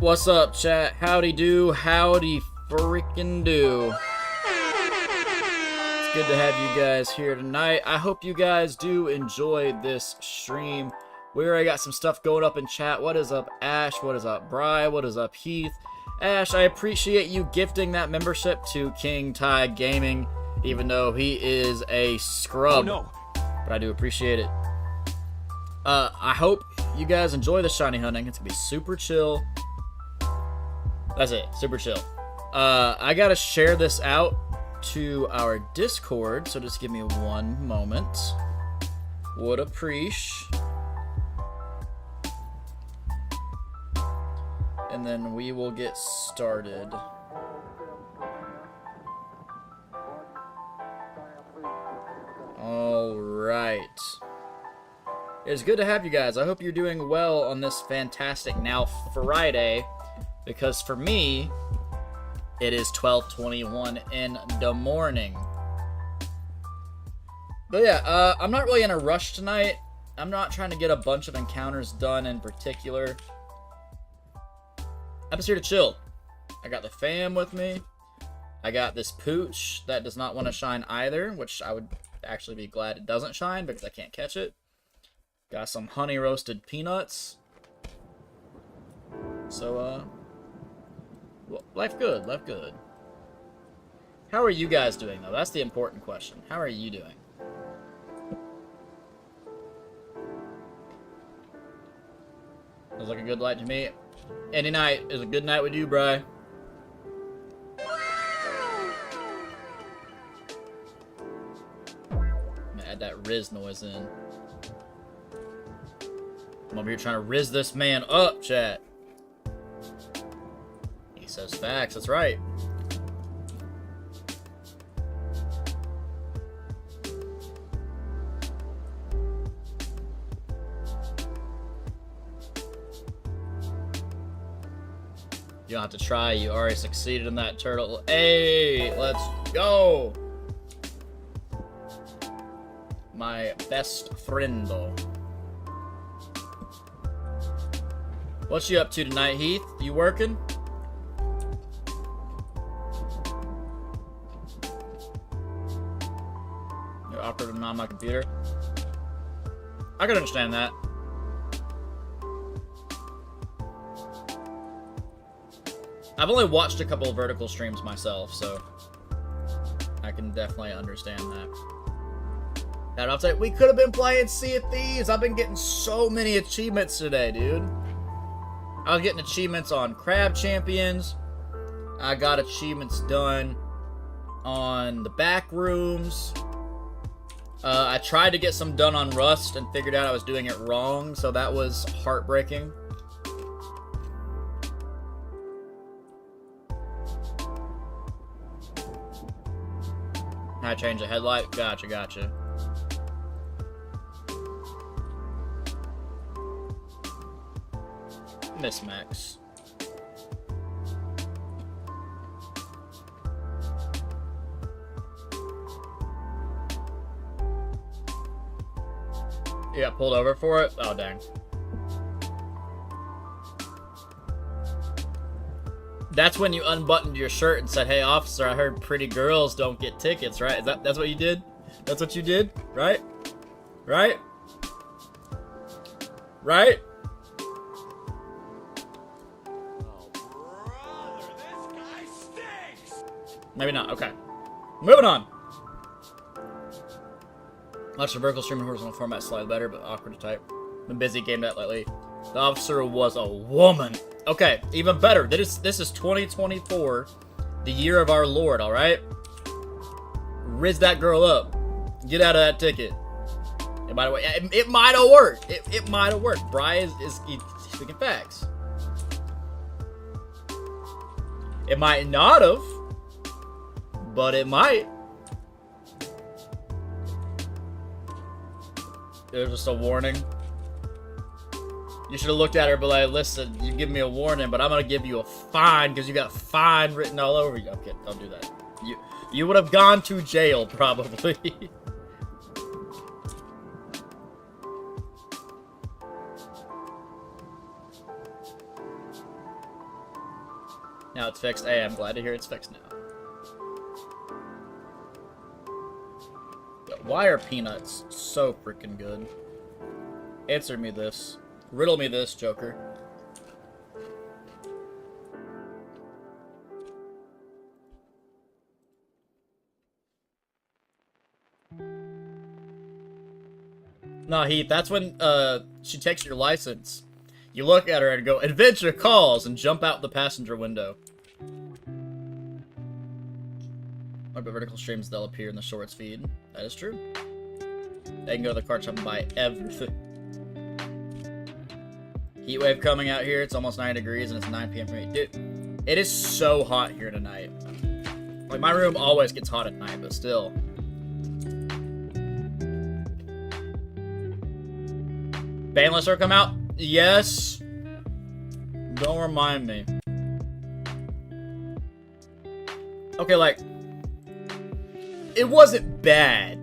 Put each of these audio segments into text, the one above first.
What's up, chat? Howdy do, howdy freaking do. It's good to have you guys here tonight. I hope you guys do enjoy this stream. We already got some stuff going up in chat. What is up, Ash? What is up, Bri? What is up, Heath? Ash, I appreciate you gifting that membership to King Ty Gaming, even though he is a scrub. Oh, no. But I do appreciate it. I hope you guys enjoy the shiny hunting. It's gonna be super chill. That's it, super chill. I gotta share this out to our Discord, so just give me one moment. Would appreciate. And then we will get started. Alright. It's good to have you guys. I hope you're doing well on this fantastic now Friday, because for me, it is 12:21 in the morning. But yeah, I'm not really in a rush tonight. I'm not trying to get a bunch of encounters done in particular. I'm just here to chill. I got the fam with me. I got this pooch that does not want to shine either, which I would actually be glad it doesn't shine because I can't catch it. Got some honey roasted peanuts. So, well, life good, life good. How are you guys doing, though? That's the important question. How are you doing? Feels like a good night to me. Any night is a good night with you, Bri. I'm gonna add that Riz noise in. I'm over here trying to Riz this man up, chat. He says facts, that's right. You don't have to try, you already succeeded in that turtle. Hey, let's go! My best friendo. What you up to tonight, Heath? You working? You're awkward and on my computer. I can understand that. I've only watched a couple of vertical streams myself, so I can definitely understand that. Now, I'll say we could have been playing Sea of Thieves. I've been getting so many achievements today, dude. I was getting achievements on Crab Champions. I got achievements done on the back rooms. I tried to get some done on Rust and figured out I was doing it wrong, so that was heartbreaking. I changed the headlight. Gotcha, gotcha. Miss Max. You got pulled over for it? Oh, dang. That's when you unbuttoned your shirt and said, "Hey, officer, I heard pretty girls don't get tickets," right? That's what you did? That's what you did? Right? Right? Right? Oh, brother, this guy stinks! Maybe not. Okay. Moving on. Watch the vertical stream in horizontal format slightly better, but awkward to type. Been busy game that lately. The officer was a woman. Okay, even better. This is 2024, the year of our Lord, alright? Riz that girl up. Get out of that ticket. And by the way, it might have worked. It might have worked. Bri is speaking facts. It might not have, but it might. There's just a warning. You should have looked at her, but like, listen, you give me a warning, but I'm gonna give you a fine because you got fine written all over you. Okay, don't do that. You would have gone to jail probably. Now it's fixed. Hey, I'm glad to hear it's fixed now. But why are peanuts so freaking good? Answer me this. Riddle me this, Joker. Nah, Heath, that's when she takes your license. You look at her and go, "Adventure calls," and jump out the passenger window. But vertical streams, they'll appear in the shorts feed. That is true. They can go to the card shop and buy everything. Heat wave coming out here. It's almost 9 degrees and it's 9 p.m. for me. Dude, it is so hot here tonight. Like, my room always gets hot at night, but still. Banless are come out? Yes. Don't remind me. Okay, like, it wasn't bad,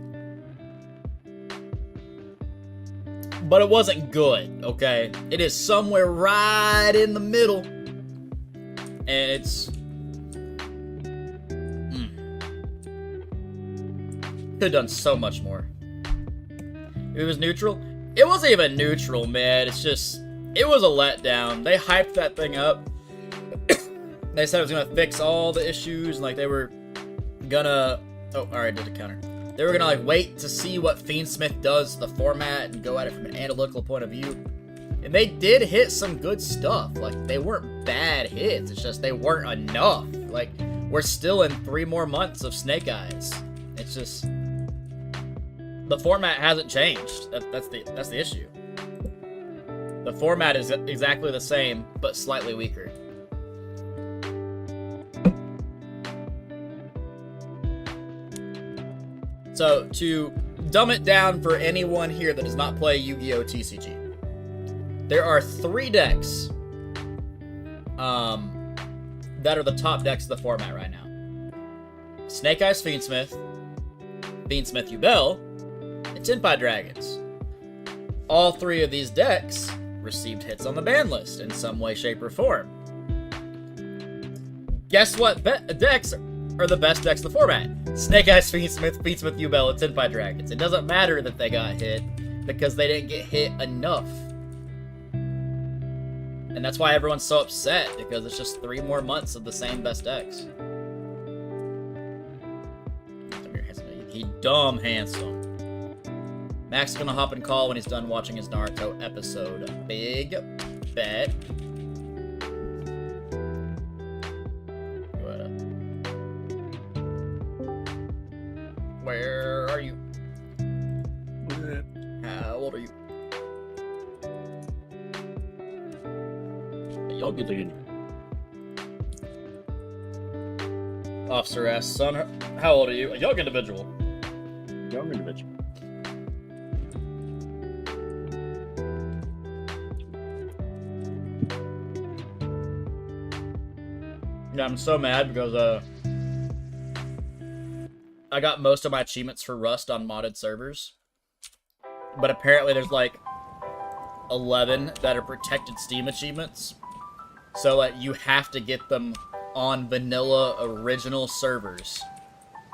but it wasn't good, okay? It is somewhere right in the middle, and it's... Could have done so much more. It was neutral. It wasn't even neutral, man. It's just... It was a letdown. They hyped that thing up. They said it was gonna fix all the issues, and, like, they were gonna... Oh, alright, did the counter. They were gonna, like, wait to see what Fiendsmith does to the format and go at it from an analytical point of view. And they did hit some good stuff. Like, they weren't bad hits. It's just they weren't enough. Like, we're still in 3 more months of Snake Eyes. It's just... The format hasn't changed. That's the issue. The format is exactly the same, but slightly weaker. So, to dumb it down for anyone here that does not play Yu-Gi-Oh! TCG, there are 3 decks that are the top decks of the format right now. Snake Eyes Fiendsmith, Fiendsmith Yubel, and Tenpai Dragons. All 3 of these decks received hits on the ban list in some way, shape, or form. Guess what decks are the best decks of the format? Snake Eyes Fiendsmith, Fiendsmith Yubel, and Tenpai Dragons. It doesn't matter that they got hit, because they didn't get hit enough. And that's why everyone's so upset, because it's just 3 more months of the same best decks. He dumb handsome. Max is gonna hop and call when he's done watching his Naruto episode. Big bet. Where are you? How old are you? Y'all get to Officer asks, "Son, how old are you?" A young individual. Young individual. Yeah, I'm so mad because I got most of my achievements for Rust on modded servers, but apparently there's like 11 that are protected Steam achievements, so like you have to get them on vanilla original servers.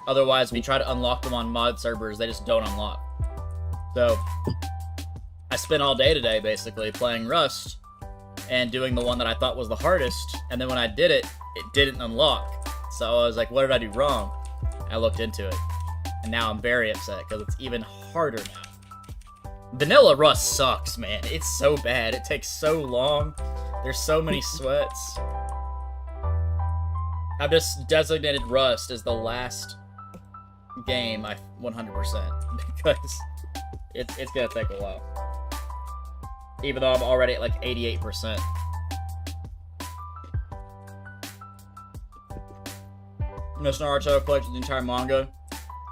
Otherwise, if you try to unlock them on mod servers, they just don't unlock. So I spent all day today basically playing Rust and doing the one that I thought was the hardest, and then when I did it, it didn't unlock. So I was like, what did I do wrong? I looked into it, and now I'm very upset because it's even harder now. Vanilla Rust sucks, man. It's so bad. It takes so long. There's so many sweats. I've just designated Rust as the last game I 100% because it's gonna take a while. Even though I'm already at like 88%. Miss Naruto collected the entire manga.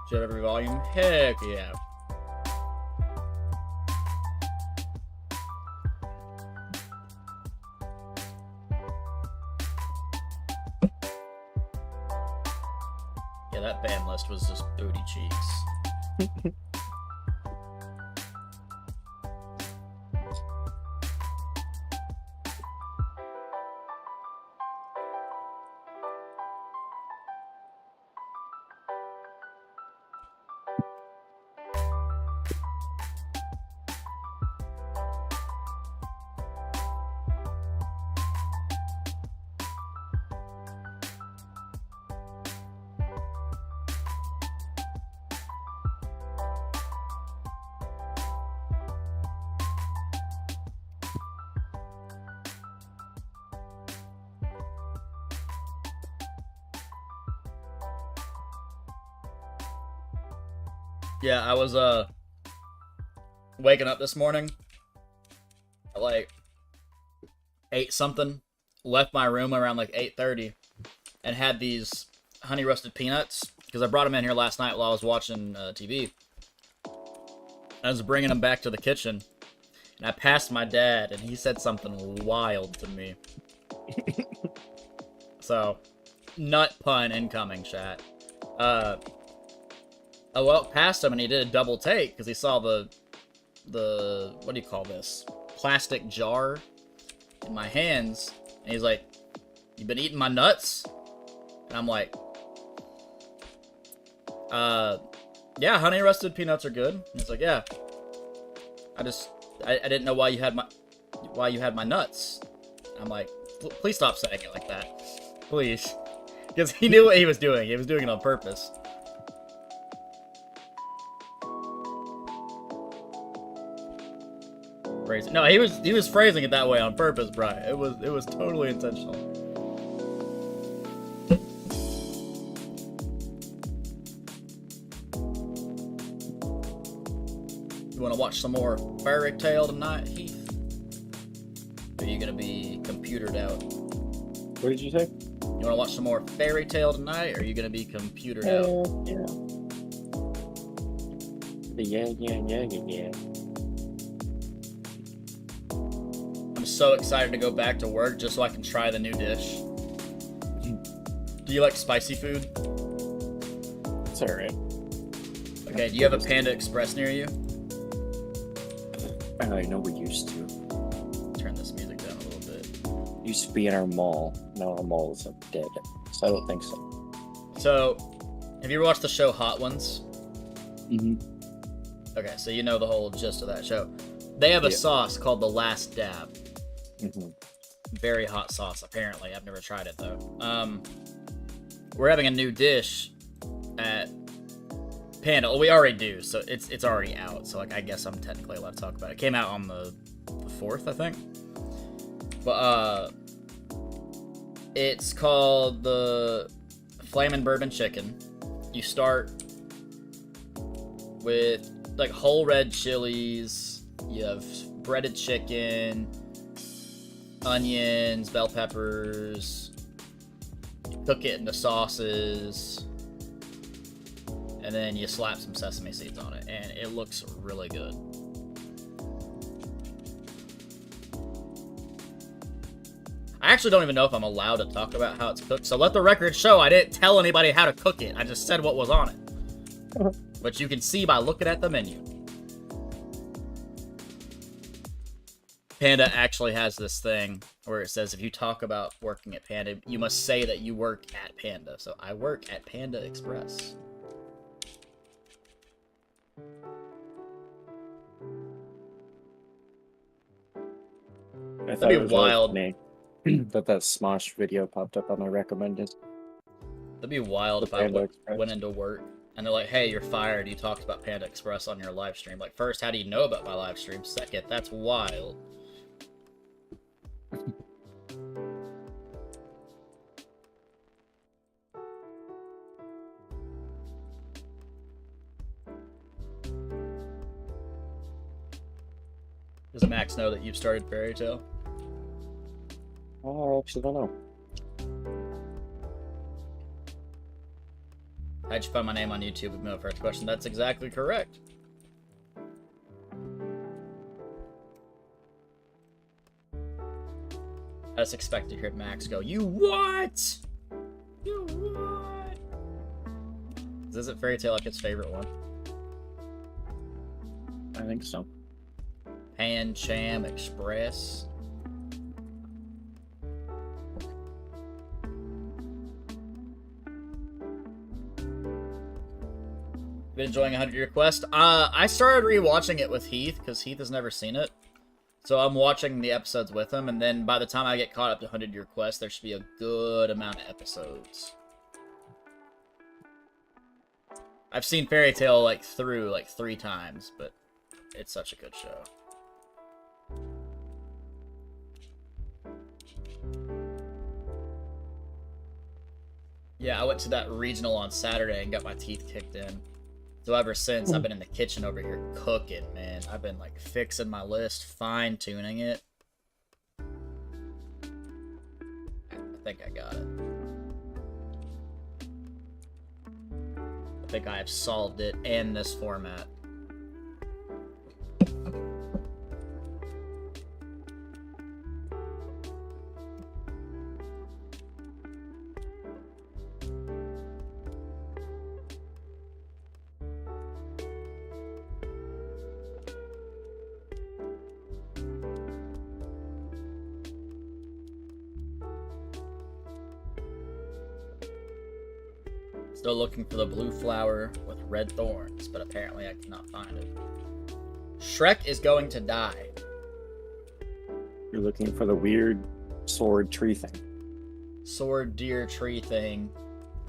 Should have every volume. Heck yeah. Yeah, that ban list was just booty cheeks. Yeah, I was waking up this morning at like 8 something, left my room around like 8:30, and had these honey roasted peanuts because I brought them in here last night while I was watching TV. I was bringing them back to the kitchen, and I passed my dad, and he said something wild to me. So, nut pun incoming, chat. I walked past him, and he did a double take because he saw the what do you call this? Plastic jar in my hands, and he's like, "You been eating my nuts?" And I'm like, yeah, honey roasted peanuts are good. And he's like, yeah. I didn't know why you had my nuts. And I'm like, please stop saying it like that. Please. Because he knew what he was doing. He was doing it on purpose. Phrasing. No, he was phrasing it that way on purpose, Brian. It was totally intentional. You want to watch some more Fairy Tale tonight, Heath? Or are you gonna be computered out? What did you say? You want to watch some more Fairy Tale tonight, or are you gonna be computered out? Yeah. I'm so excited to go back to work just so I can try the new dish. Do you like spicy food? It's alright. Okay, do you have a Panda Express near you? I know we used to. Turn this music down a little bit. Used to be in our mall. Now our mall is dead. So I don't think so. So, have you ever watched the show Hot Ones? Mm-hmm. Okay, so you know the whole gist of that show. They have a sauce called the Last Dab. Mm-hmm. Very hot sauce, apparently. I've never tried it, though. We're having a new dish at Panda. Well, we already do, so it's already out. So, like, I guess I'm technically allowed to talk about it. It came out on the 4th, I think. But, it's called the Flamin' Bourbon Chicken. You start with, like, whole red chilies. You have breaded chicken, onions, bell peppers. You cook it into sauces. And then you slap some sesame seeds on it, and it looks really good. I actually don't even know if I'm allowed to talk about how it's cooked, so let the record show I didn't tell anybody how to cook it. I just said what was on it. But you can see by looking at the menu. Panda actually has this thing where it says if you talk about working at Panda, you must say that you work at Panda. So I work at Panda Express. I thought That'd it be was wild. really funny that Smosh video popped up on my recommended. That'd be wild if I Panda Express. went into work and they're like, hey, you're fired. You talked about Panda Express on your live stream. Like, first, how do you know about my live stream? Second, that's wild. Does Max know that you've started Fairy Tale? Oh, I actually don't know. How'd you find my name on YouTube? Would be my first question. That's exactly correct. I just expect to hear Max go, you what? You what? Isn't Fairy Tale like his favorite one? I think so. Pan Cham Express. Been enjoying 100-Year Quest. I started rewatching it with Heath because Heath has never seen it. So I'm watching the episodes with him, and then by the time I get caught up to 100-Year Quest, there should be a good amount of episodes. I've seen Fairy Tale through 3 times, but it's such a good show. Yeah, I went to that regional on Saturday and got my teeth kicked in. So ever since, I've been in the kitchen over here cooking, man. I've been like fixing my list, fine-tuning it. I think I got it. I think I have solved it in this format. Still looking for the blue flower with red thorns, but apparently I cannot find it. Shrek is going to die. You're looking for the weird sword tree thing. Sword, deer, tree thing,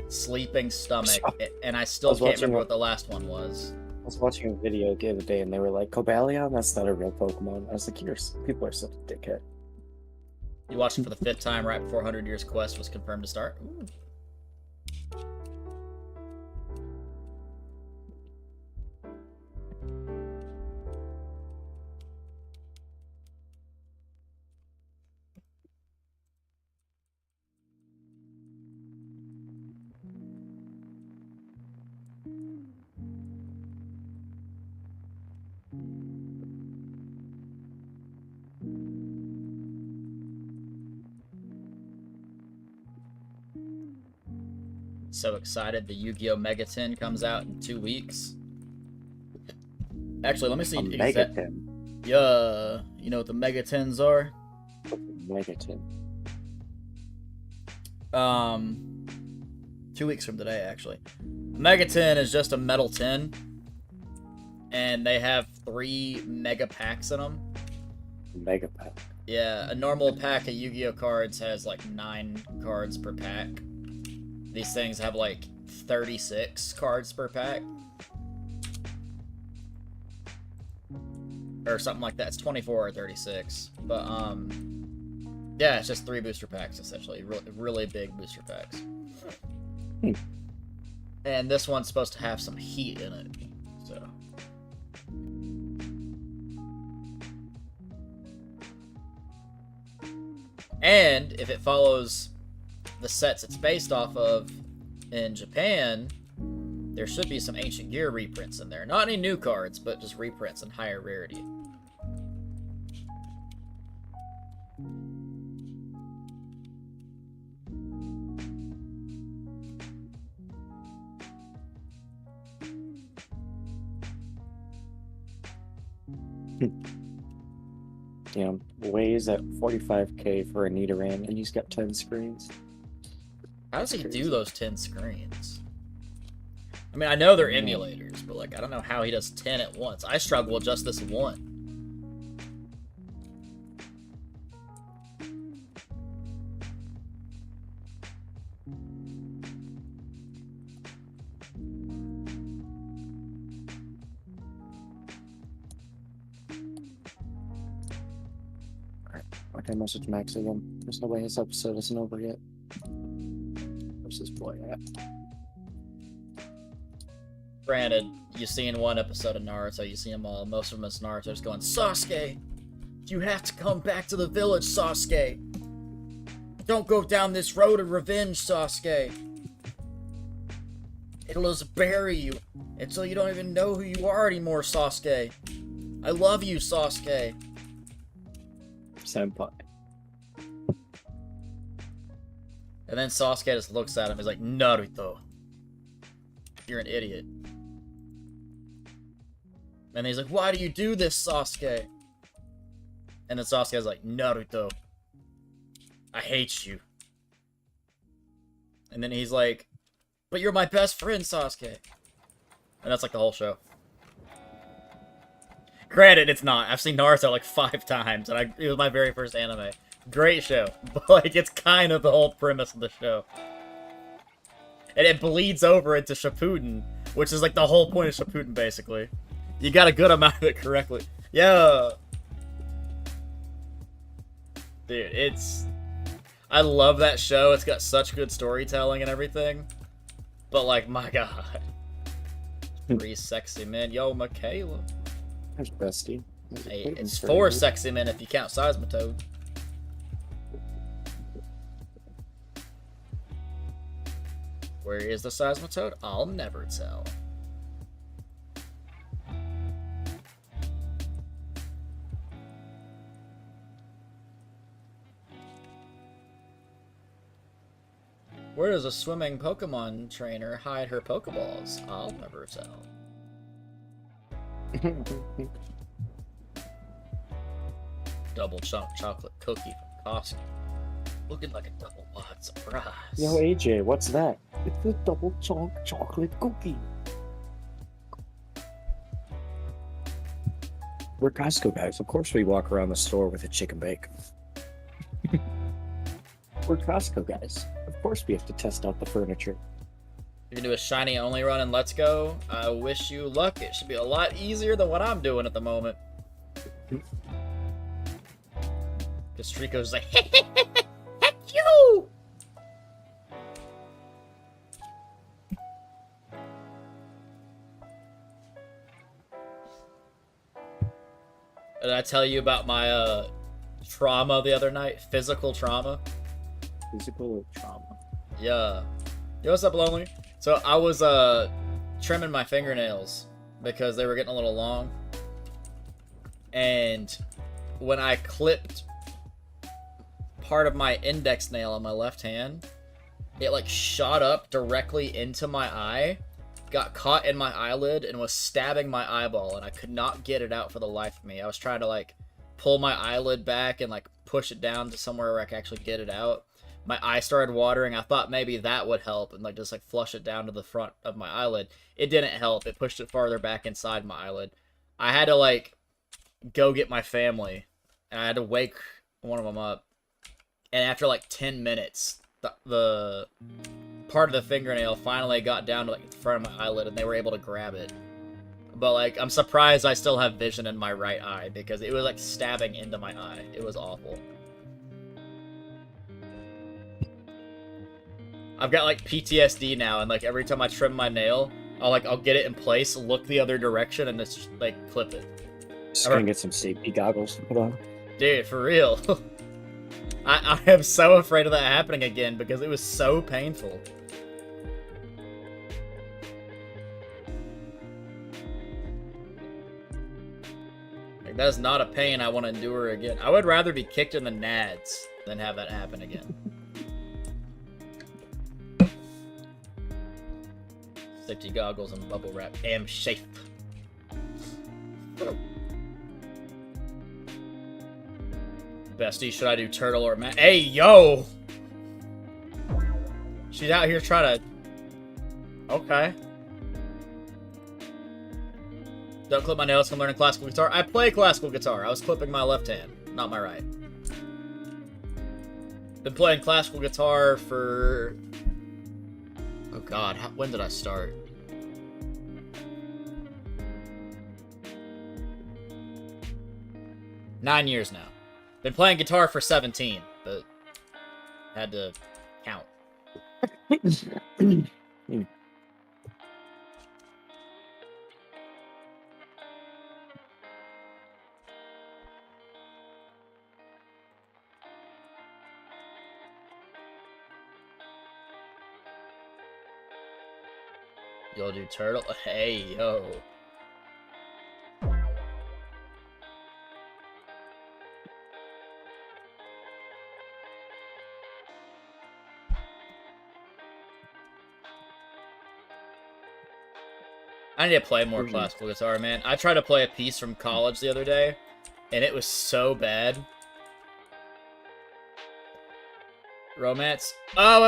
sleeping stomach, and I still I was can't watching remember a- what the last one was. I was watching a video the other day and they were like, Cobalion? That's not a real Pokemon. I was like, people are such a dickhead. You watched it for the 5th time right before 100 Years Quest was confirmed to start? Ooh. So excited, the Yu-Gi-Oh! Mega Tin comes out in 2 weeks. Actually, let me see. A Megatin. Yeah, you know what the Mega Tins are? Megatin. 2 weeks from today, actually. Mega Tin is just a metal tin, and they have 3 mega packs in them. Mega Pack. Yeah, a normal pack of Yu-Gi-Oh cards has like 9 cards per pack. These things have like 36 cards per pack. Or something like that. It's 24 or 36. But, yeah, it's just 3 booster packs, essentially. Really big booster packs. And this one's supposed to have some heat in it. So. And if it follows the sets it's based off of in Japan, there should be some Ancient Gear reprints in there. Not any new cards, but just reprints and higher rarity. Damn, Waze at 45k for a Nidoran, and he's got 10 screens. How does he Crazy. do those 10 screens? I mean, I know they're Yeah. emulators, but like, I don't know how he does 10 at once. I struggle with just this one. Okay, message Max again. There's no way his episode isn't over yet. Where's this boy at? Granted, you've seen one episode of Naruto, you've seen them all. Most of them is Naruto just going, Sasuke! You have to come back to the village, Sasuke! Don't go down this road of revenge, Sasuke! It'll just bury you until you don't even know who you are anymore, Sasuke! I love you, Sasuke! Senpai. And then Sasuke just looks at him, he's like, Naruto, you're an idiot. And he's like, why do you do this, Sasuke? And then Sasuke's like, Naruto, I hate you. And then he's like, but you're my best friend, Sasuke. And that's like the whole show. Granted, it's not. I've seen Naruto like 5 times, and it was my very first anime. Great show. But like, it's kind of the whole premise of the show. And it bleeds over into Shippuden, which is like the whole point of Shippuden, basically. You got a good amount of it correctly. Yeah. Dude, I love that show. It's got such good storytelling and everything. But like, my god. 3 sexy men. Yo, Michaela. There's Bestie. There's a Hey, Clayton it's for 4 you. sexy men if you count Seismitoad. Where is the Seismitoad? I'll never tell. Where does a swimming Pokemon trainer hide her Pokeballs? I'll never tell. Double chunk chocolate cookie from Costco. Looking like a double wide surprise. Yo, AJ, what's that? It's a double chunk chocolate cookie. We're Costco guys. Of course we walk around the store with a chicken bake. We're Costco guys. Of course we have to test out the furniture. You can do a shiny only run and let's go. I wish you luck. It should be a lot easier than what I'm doing at the moment. Because Treecko's like, heck you! Did I tell you about my trauma the other night? Physical trauma? Physical trauma. Yeah. Yo, what's up, Lonely? So I was trimming my fingernails because they were getting a little long. And when I clipped part of my index nail on my left hand, it like shot up directly into my eye, got caught in my eyelid, and was stabbing my eyeball, and I could not get it out for the life of me. I was trying to like pull my eyelid back and like push it down to somewhere where I could actually get it out. My eye started watering. I thought maybe that would help and like just like flush it down to the front of my eyelid. It didn't help. It pushed it farther back inside my eyelid. I had to like go get my family, and I had to wake one of them up. And after like 10 minutes, the part of the fingernail finally got down to like the front of my eyelid, and they were able to grab it. But like, I'm surprised I still have vision in my right eye because it was like stabbing into my eye. It was awful. I've got like PTSD now, and like every time I trim my nail, I'll get it in place, look the other direction, and just like clip it. Just gonna get some safety goggles to put on. Dude, for real. I am so afraid of that happening again because it was so painful. Like, that is not a pain I want to endure again. I would rather be kicked in the nads than have that happen again. Safety goggles and bubble wrap. Am safe. Bestie, should I do turtle or mat? Hey, yo! She's out here trying to... Okay. Don't clip my nails from learning classical guitar. I play classical guitar. I was clipping my left hand, not my right. Been playing classical guitar for... Oh god, when did I start? Nine years now. Been playing guitar for 17, but had to count. You'll do turtle? Hey, yo. I need to play more classical guitar, man. I tried to play a piece from college the other day, and it was so bad. Romance? Oh,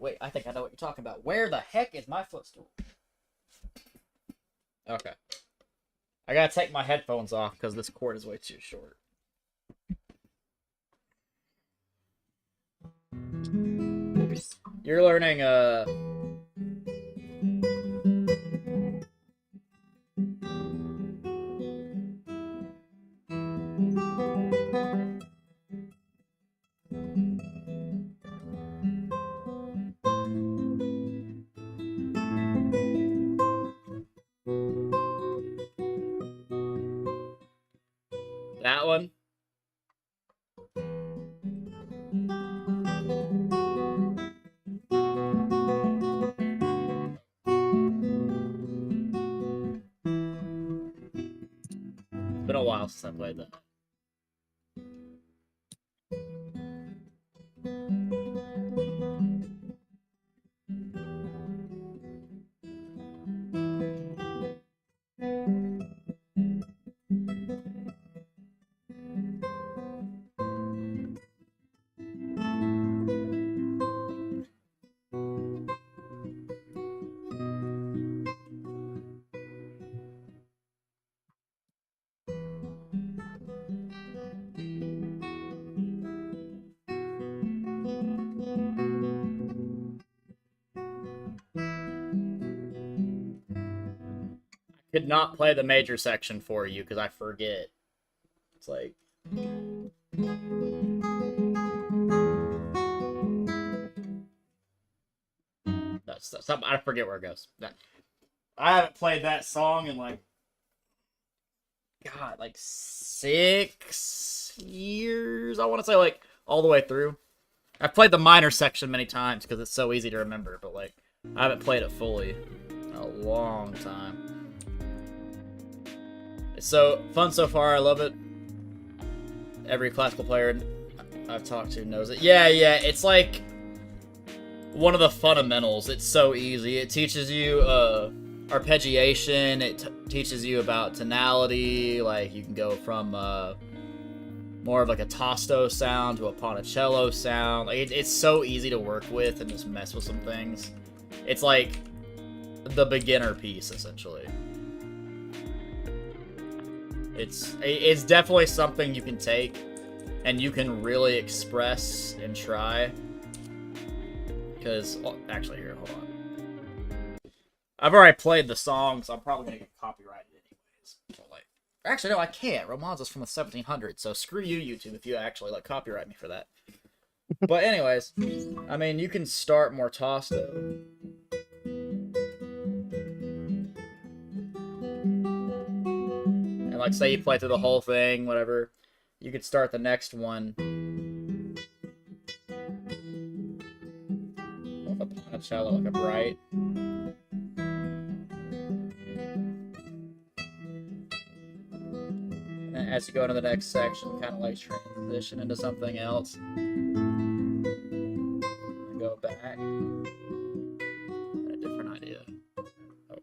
wait. I think I know what you're talking about. Where the heck is my footstool? Okay. I gotta take my headphones off because this cord is way too short. You're learning, that one. It's been a while since I played that. Could not play the major section for you because I forget. It's like that's I forget where it goes. I haven't played that song in like God, like 6 years. I want to say like all the way through. I've played the minor section many times because it's so easy to remember, but like I haven't played it fully in a long time. It's so fun so far. I love it. Every classical player I've talked to knows it. Yeah, it's like one of the fundamentals. It's so easy. It teaches you arpeggiation. It teaches you about tonality. Like you can go from more of like a tosto sound to a ponticello sound. Like it's so easy to work with and just mess with some things. It's like the beginner piece essentially. It's definitely something you can take and you can really express and try. Because actually, here, hold on. I've already played the song, so I'm probably gonna get copyrighted anyways. So, like, actually, no, I can't. Romanza's from the 1700s, so screw you, YouTube, if you actually like copyright me for that. But anyways, I mean, you can start more tosto. And like, say you play through the whole thing, whatever, you could start the next one. With a ponticello, like a bright. And as you go into the next section, kind of like transition into something else. And go back. And a different idea. Oh.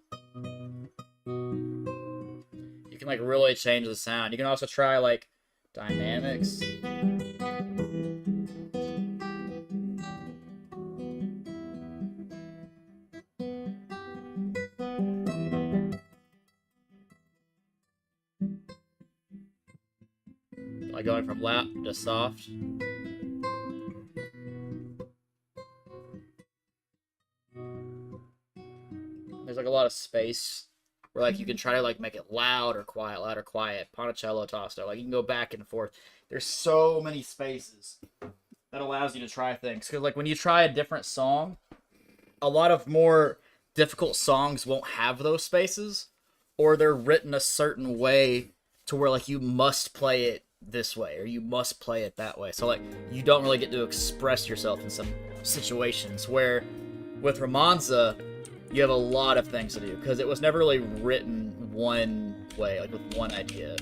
You can like really change the sound. You can also try like dynamics. Like going from loud to soft. There's like a lot of space where like you can try to like make it loud or quiet, ponticello, tosto. Like you can go back and forth. There's so many spaces that allows you to try things. Because like when you try a different song, a lot of more difficult songs won't have those spaces, or they're written a certain way to where like you must play it this way or you must play it that way. So like you don't really get to express yourself in some situations, where with Romanza you have a lot of things to do because it was never really written one way, like with one idea.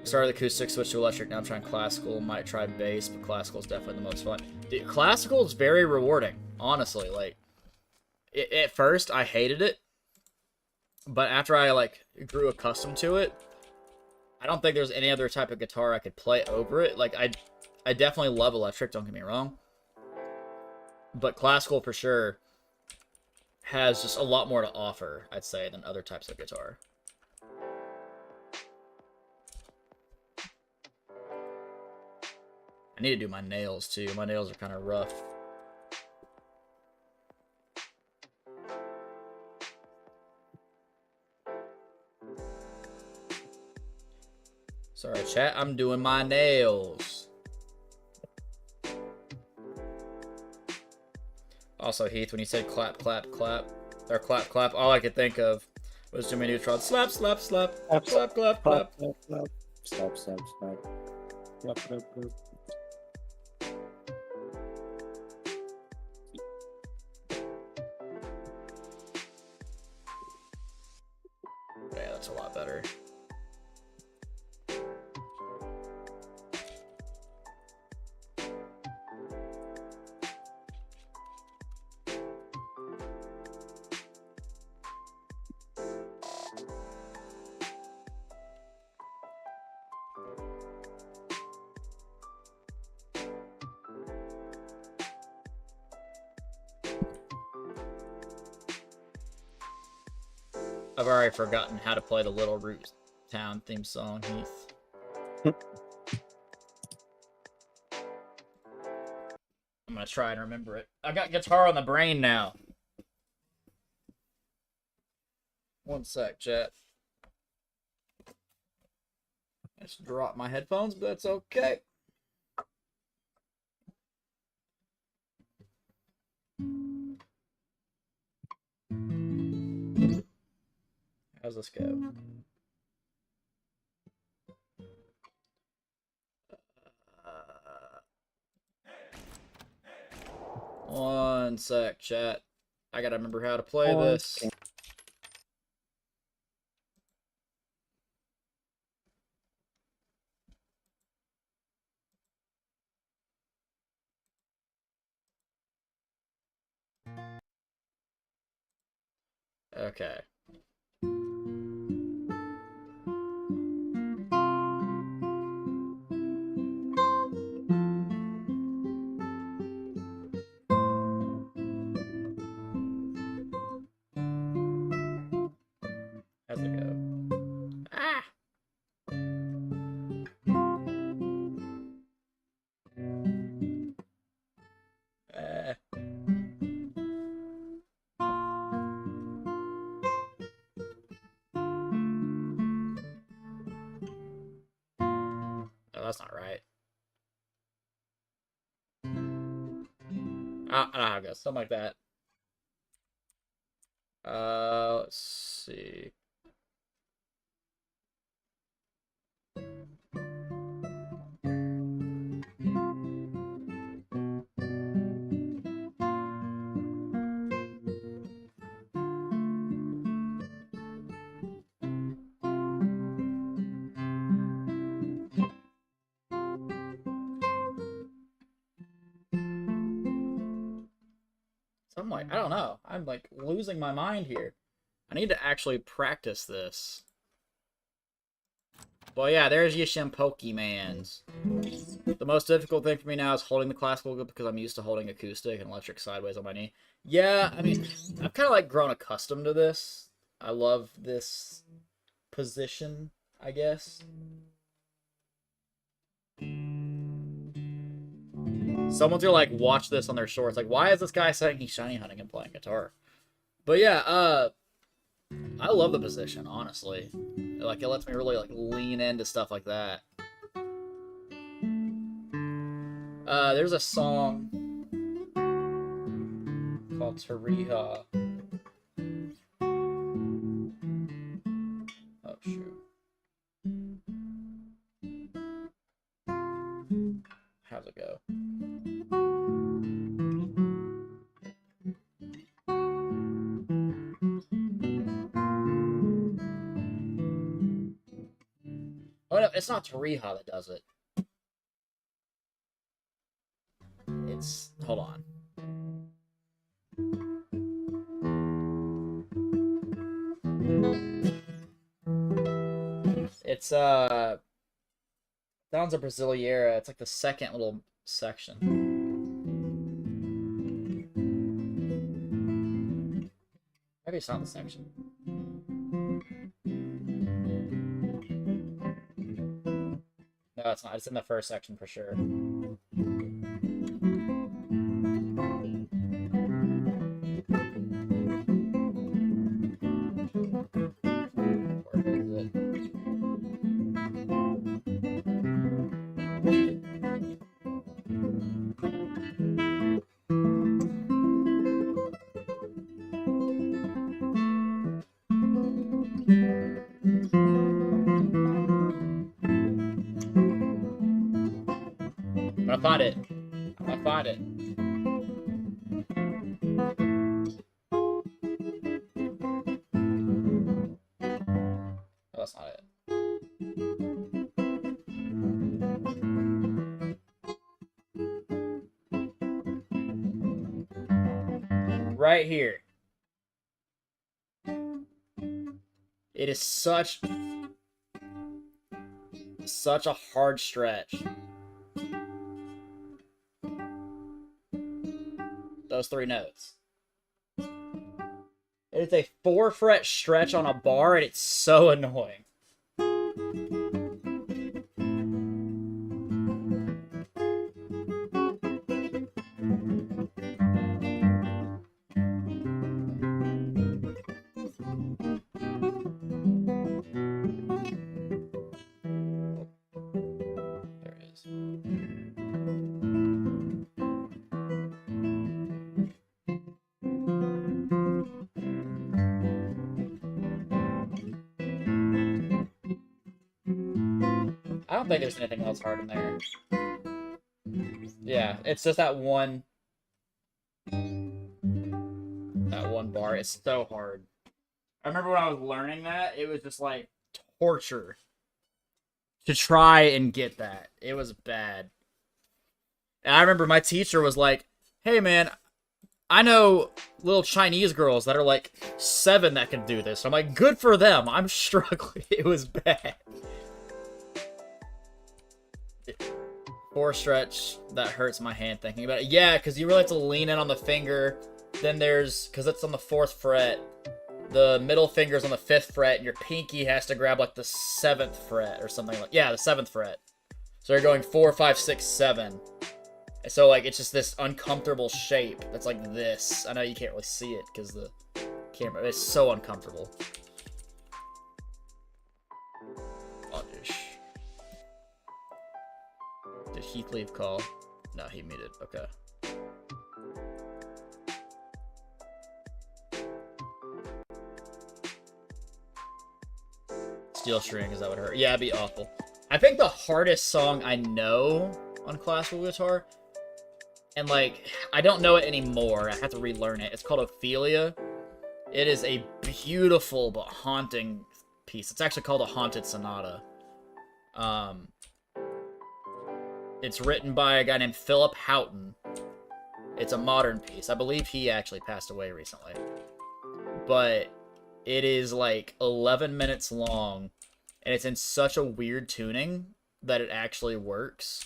Started acoustic, switched to electric, now I'm trying classical. Might try bass, but classical is definitely the most fun. Dude, classical is very rewarding, honestly. Like at first I hated it, but after I like grew accustomed to it, I don't think there's any other type of guitar I could play over it. Like I definitely love electric, don't get me wrong, but classical for sure has just a lot more to offer, I'd say, than other types of guitar. I need to do my nails too. My nails are kind of rough. Sorry, chat. I'm doing my nails. Also, Heath, when you said clap, clap, clap, or clap, clap, all I could think of Was Jimmy Neutron? Slap, slap, slap. Slap, Slap, clap, Slap, clap. slap, slap. Slap, slap, slap. Slap, slap, slap. Yeah, that's a lot better. I've already forgotten how to play the Little Root Town theme song, Heath. I'm gonna try and remember it. I got guitar on the brain now. One sec, chat. I just dropped my headphones, but that's okay. How's this go? One sec, chat. I gotta remember how to play this. Okay. How's it go? Ah! Eh. Oh, that's not right. I don't know how it goes. Something like that. Let's see. So I'm like, I don't know. I'm like losing my mind here. I need to actually practice this. Well, yeah, there's your Pokemans. The most difficult thing for me now is holding the classical because I'm used to holding acoustic and electric sideways on my knee. Yeah, I mean, I've kind of like grown accustomed to this. I love this position, I guess. Someone's gonna like watch this on their shorts. Like, why is this guy saying he's shiny hunting and playing guitar? But yeah, I love the position, honestly. Like, it lets me really like lean into stuff like that. There's a song called Tariha. Oh shoot. How's it go? Oh no, it's not Tariha that does it. It's, hold on. It's Sounds of Brasileira. It's like the second little section. Maybe it's not the section. No, it's not. It's in the first section for sure. Where is it? gonna find it. I'm gonna find it. Oh, that's not it. Right here. It is such a hard stretch. Those 3 notes. It's a 4-fret stretch on a bar, and it's so annoying. There it is. I don't think there's anything else hard in there. Yeah, it's just that one bar. It's so hard. I remember when I was learning that, it was just like torture to try and get that. It was bad. And I remember my teacher was like, "Hey man, I know little Chinese girls that are like 7 that can do this." I'm like, "Good for them. I'm struggling." It was bad. 4 stretch, that hurts my hand thinking about it. Yeah, because you really have to lean in on the finger. Then there's, because it's on the 4th fret, the middle finger's on the 5th fret, and your pinky has to grab like the 7th fret or something like, yeah, the 7th fret. So you're going 4, 5, 6, 7. And so like it's just this uncomfortable shape that's like this. I know you can't really see it because the camera, it's so uncomfortable. Oddish. Did Heath leave call? No, he muted. Okay. Steel string, is that what hurt? Yeah, it'd be awful. I think the hardest song I know on classical guitar, and like, I don't know it anymore, I have to relearn it. It's called Ophelia. It is a beautiful but haunting piece. It's actually called a haunted sonata. It's written by a guy named Philip Houghton. It's a modern piece. I believe he actually passed away recently. But it is like 11 minutes long, and it's in such a weird tuning that it actually works.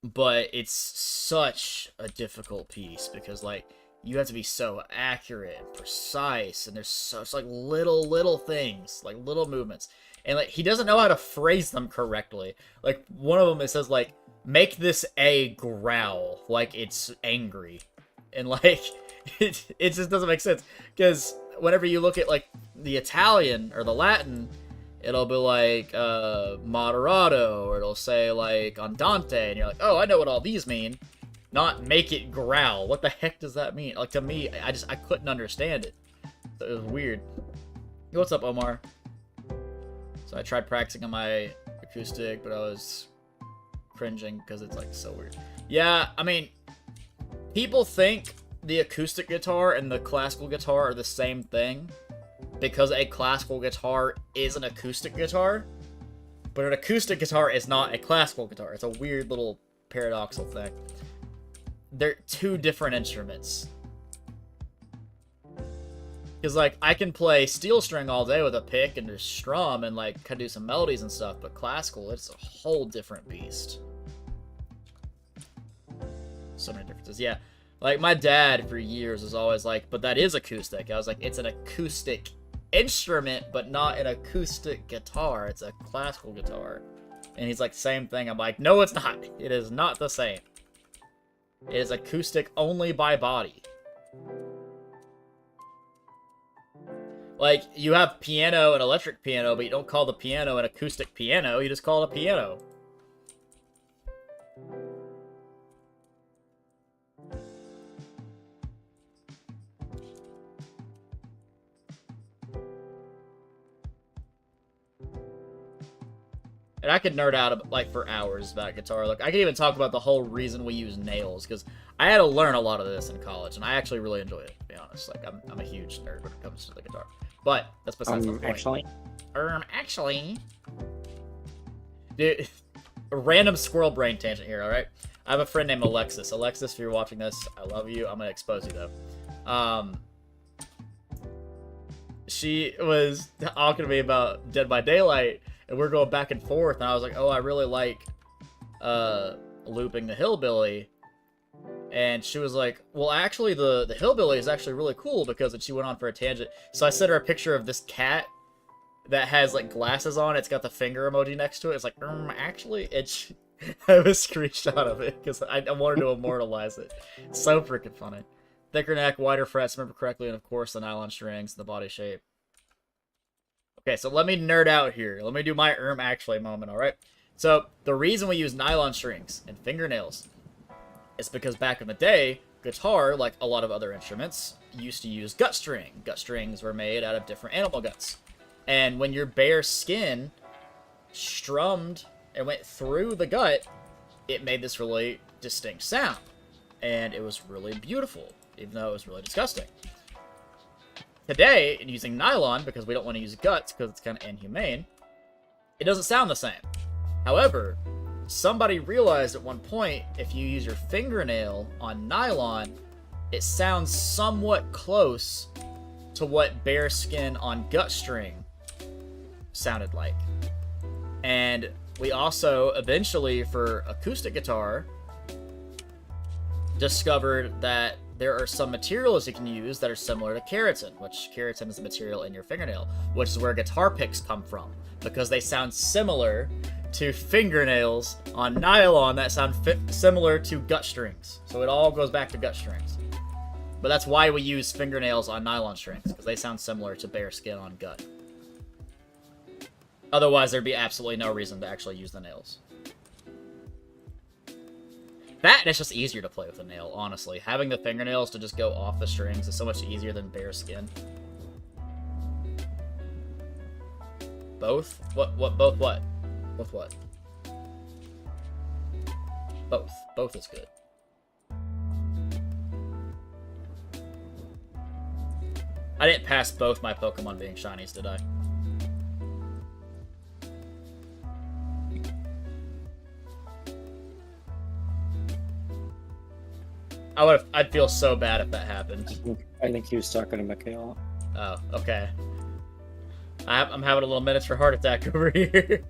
But it's such a difficult piece because like you have to be so accurate and precise, and there's such like little things, like little movements. And like he doesn't know how to phrase them correctly. Like one of them, it says like, make this A growl like it's angry. And like it just doesn't make sense. Because whenever you look at like the Italian or the Latin, it'll be like moderato, or it'll say like andante, and you're like, oh, I know what all these mean. Not make it growl. What the heck does that mean? Like to me, I couldn't understand it. So it was weird. What's up, Omar? So I tried practicing on my acoustic, but I was cringing because it's like so weird. Yeah, I mean, people think the acoustic guitar and the classical guitar are the same thing because a classical guitar is an acoustic guitar, but an acoustic guitar is not a classical guitar. It's a weird little paradoxical thing. They're 2 different instruments. Because, like, I can play steel string all day with a pick and just strum and, like, can do some melodies and stuff, but classical, it's a whole different beast. So many differences. Yeah. Like, my dad, for years, was always like, but that is acoustic. I was like, it's an acoustic instrument, but not an acoustic guitar. It's a classical guitar. And he's like, same thing. I'm like, no, it's not. It is not the same. It is acoustic only by body. Like, you have piano and electric piano, but you don't call the piano an acoustic piano, you just call it a piano. And I could nerd out like for hours about guitar. Look, I could even talk about the whole reason we use nails, because I had to learn a lot of this in college, and I actually really enjoy it, to be honest. Like, I'm a huge nerd when it comes to the guitar. But that's besides the point. Actually, dude, a random squirrel brain tangent here. All right, I have a friend named Alexis. Alexis, if you're watching this, I love you. I'm gonna expose you though. She was talking to me about Dead by Daylight, and we're going back and forth, and I was like, oh, I really like looping the Hillbilly. And she was like, well, actually, the Hillbilly is actually really cool, because, and she went on for a tangent. So I sent her a picture of this cat that has, like, glasses on. It's got the finger emoji next to it. It's like, actually, I have a screenshot of it, because I wanted to immortalize it. It's so freaking funny. Thicker neck, wider frets, remember correctly, and of course the nylon strings, the body shape. Okay, so let me nerd out here. Let me do my actually moment, alright? So, the reason we use nylon strings and fingernails is because back in the day, guitar, like a lot of other instruments, used to use gut string. Gut strings were made out of different animal guts. And when your bare skin strummed and went through the gut, it made this really distinct sound. And it was really beautiful, even though it was really disgusting. Today, in using nylon, because we don't want to use guts because it's kind of inhumane, it doesn't sound the same. However, somebody realized at one point, if you use your fingernail on nylon, it sounds somewhat close to what bare skin on gut string sounded like. And we also, eventually, for acoustic guitar, discovered that there are some materials you can use that are similar to keratin, which keratin is the material in your fingernail, which is where guitar picks come from, because they sound similar to fingernails on nylon that sound similar to gut strings. So it all goes back to gut strings. But that's why we use fingernails on nylon strings, because they sound similar to bare skin on gut. Otherwise, there'd be absolutely no reason to actually use the nails. That, and it's just easier to play with a nail, honestly. Having the fingernails to just go off the strings is so much easier than bare skin. Both? Both what? Both what? Both. Both is good. I didn't pass both my Pokemon being shinies, did I? I'd feel so bad if that happened. I think he was talking to Mikhail. Oh, okay. I'm having a little miniature heart attack over here.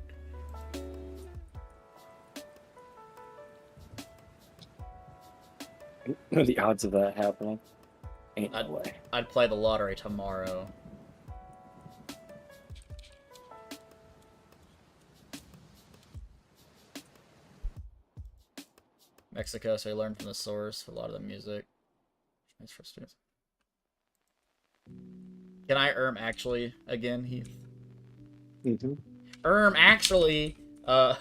The odds of that happening? Ain't no way. I'd play the lottery tomorrow. Mexico, so I learned from the source for a lot of the music. Thanks for students. Can I actually again, Heath? Actually, a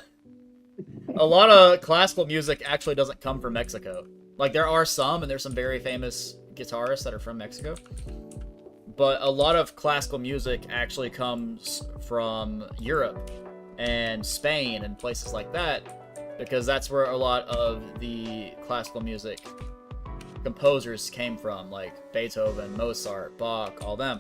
lot of classical music actually doesn't come from Mexico. Like, there are some, and there's some very famous guitarists that are from Mexico. But a lot of classical music actually comes from Europe and Spain and places like that, because that's where a lot of the classical music composers came from, like Beethoven, Mozart, Bach, all them.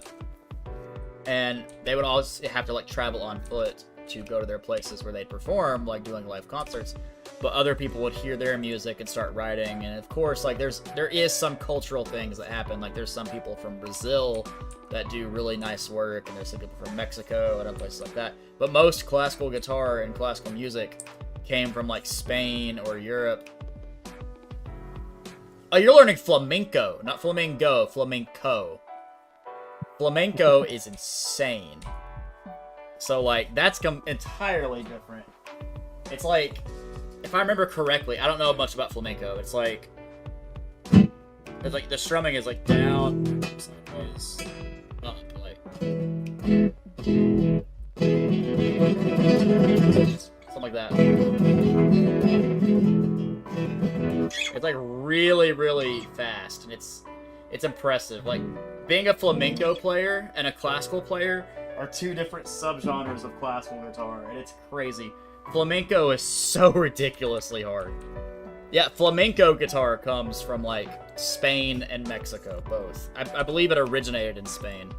And they would always have to, like, travel on foot to go to their places where they'd perform, like doing live concerts. But other people would hear their music and start writing, and of course, like, there is some cultural things that happen. Like, there's some people from Brazil that do really nice work, and there's some people from Mexico and other places like that. But most classical guitar and classical music came from, like, Spain or Europe. Oh, you're learning flamenco, not flamingo, flamenco. Flamenco is insane. So, like, that's entirely different. It's like, if I remember correctly, I don't know much about flamenco. It's like the strumming is like down, sideways, up, like something like that. It's like really, really fast, and it's impressive. Like, being a flamenco player and a classical player are two different subgenres of classical guitar, and it's crazy. Flamenco is so ridiculously hard. Yeah, flamenco guitar comes from, like, Spain and Mexico, both. I believe it originated in Spain,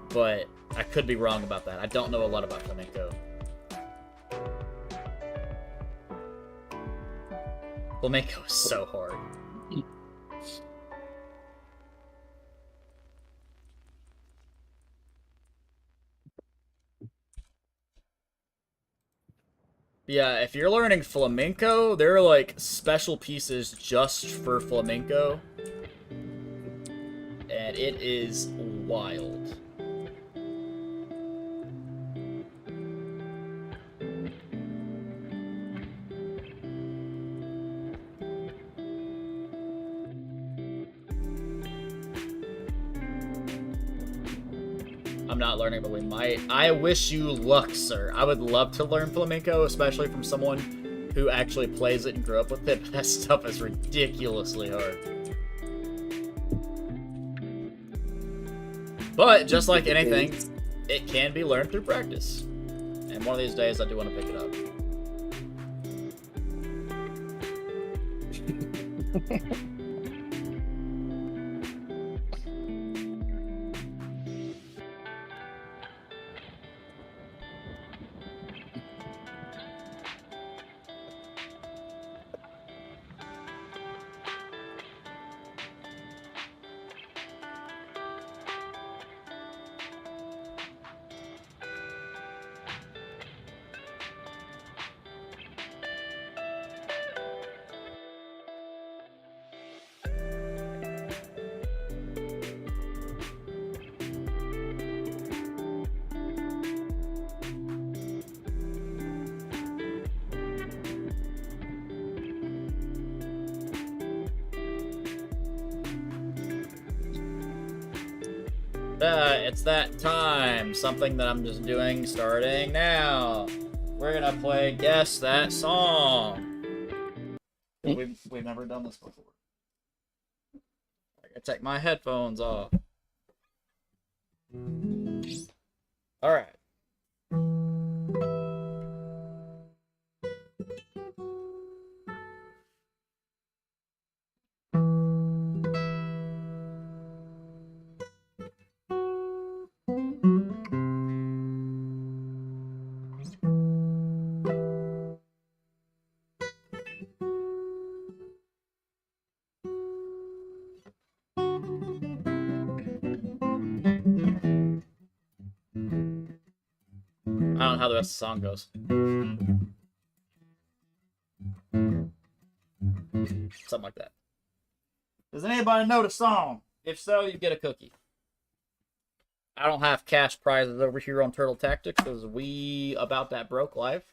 but I could be wrong about that. I don't know a lot about flamenco. Flamenco is so hard. Yeah, if you're learning flamenco, there are like special pieces just for flamenco. And it is wild. I'm not learning, but we might. I wish you luck, sir. I would love to learn flamenco, especially from someone who actually plays it and grew up with it, but that stuff is ridiculously hard. But, just like anything, it can be learned through practice. And one of these days, I do want to pick it up. It's that time. Something that I'm just doing starting now. We're gonna play Guess That Song. We've never done this before. I gotta take my headphones off. Alright. I don't know how the rest of the song goes. Something like that. Does anybody know the song? If so, you get a cookie. I don't have cash prizes over here on Turtle Tactics because we about that broke life.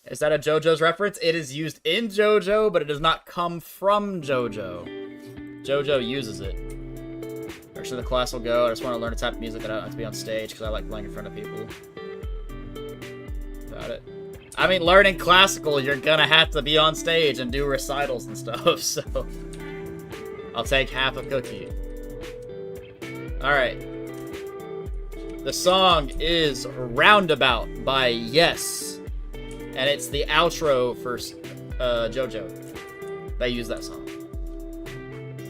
Is that a JoJo's reference? It is used in JoJo, but it does not come from JoJo. JoJo uses it. Actually, the class will go. I just want to learn a type of music that I don't have to be on stage because I like playing in front of people. About it. I mean, learning classical, you're gonna have to be on stage and do recitals and stuff, so I'll take half a cookie. Alright. The song is Roundabout by Yes, and it's the outro for JoJo. They use that song.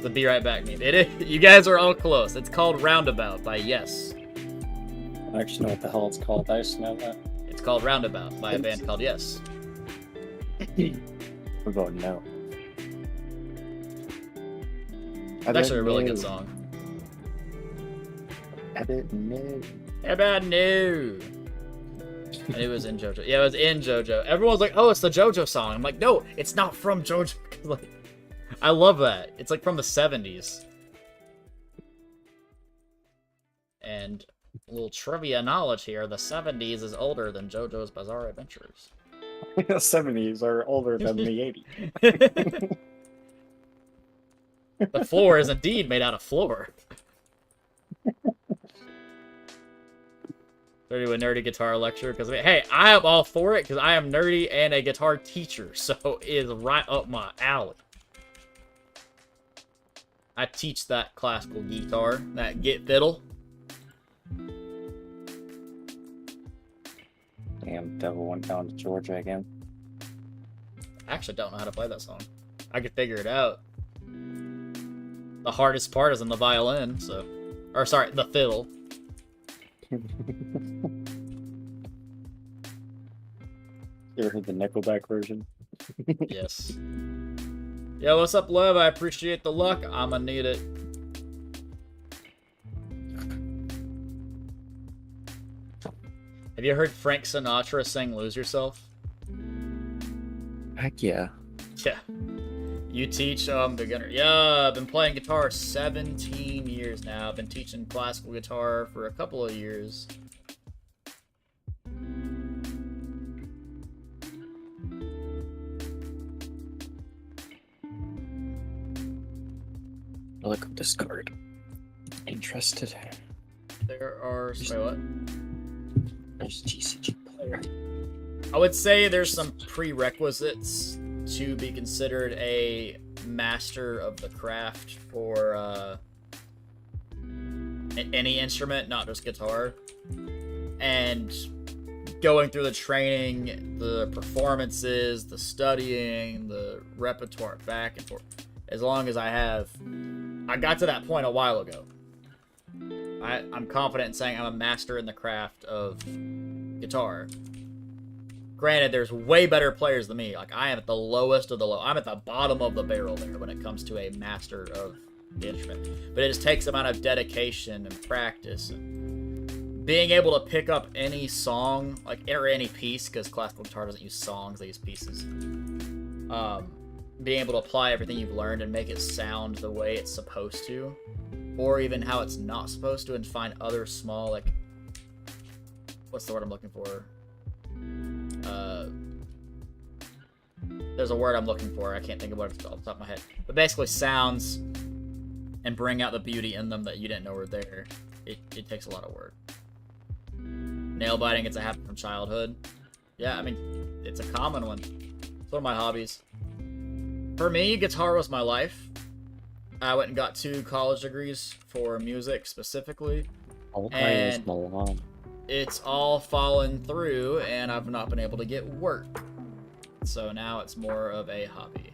The Be Right Back meme. You guys are all close. It's called Roundabout by Yes. I don't actually know what the hell it's called. I just know that. It's called Roundabout by a band called Yes. We're going no. It's actually a really good song. About no. About no. And it was in JoJo. Yeah, it was in JoJo. Everyone's like, "Oh, it's the JoJo song." I'm like, "No, it's not from JoJo." Like, I love that. It's like from the 70s. And a little trivia knowledge here: the 70s is older than JoJo's Bizarre Adventures. The 70s are older than the 80s. The floor is indeed made out of floor. Ready to a nerdy guitar lecture? Because, hey, I am all for it because I am nerdy and a guitar teacher, so it is right up my alley. I teach that classical guitar, that git fiddle. Damn, Devil went down to Georgia again. I actually don't know how to play that song. I could figure it out. The hardest part is in the violin, so... Or, sorry, the fiddle. You ever heard the Nickelback version? Yes. Yo, what's up, Lev? I appreciate the luck. I'ma need it. Have you heard Frank Sinatra sing Lose Yourself? Heck yeah. Yeah. You teach? Oh, I'm a beginner. Yeah, I've been playing guitar 17 years now. I've been teaching classical guitar for a couple of years. Look up this card. Interested. There are... Wait, what? There's GCG player. I would say there's some prerequisites to be considered a master of the craft for any instrument, not just guitar. And going through the training, the performances, the studying, the repertoire back and forth. As long as I have... I got to that point a while ago. I'm confident in saying I'm a master in the craft of guitar. Granted, there's way better players than me. Like, I am at the lowest of the low. I'm at the bottom of the barrel there when it comes to a master of the instrument. But it just takes a amount of dedication and practice and being able to pick up any song, like, or any piece, because classical guitar doesn't use songs, they use pieces. Being able to apply everything you've learned and make it sound the way it's supposed to, or even how it's not supposed to, and find other small, like, what's the word I'm looking for? There's a word I'm looking for. I can't think of what it's off the top of my head. But basically sounds and bring out the beauty in them that you didn't know were there. It takes a lot of work. Nail biting, it's a habit from childhood. Yeah, I mean, it's a common one. It's one of my hobbies. For me, guitar was my life. I went and got 2 college degrees for music specifically. And it's all fallen through, and I've not been able to get work. So now it's more of a hobby.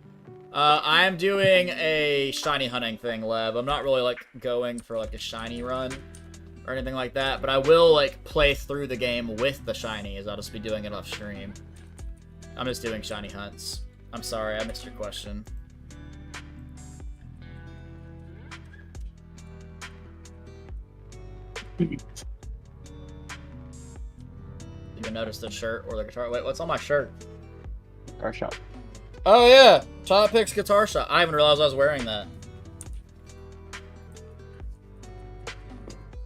I am doing a shiny hunting thing, Lev. I'm not really, like, going for, like, a shiny run or anything like that, but I will, like, play through the game with the shinies. I'll just be doing it off stream. I'm just doing shiny hunts. I'm sorry, I missed your question. You even notice the shirt or the guitar? Wait, what's on my shirt? Guitar shop. Oh yeah, Top Picks Guitar Shop. I even realized I was wearing that.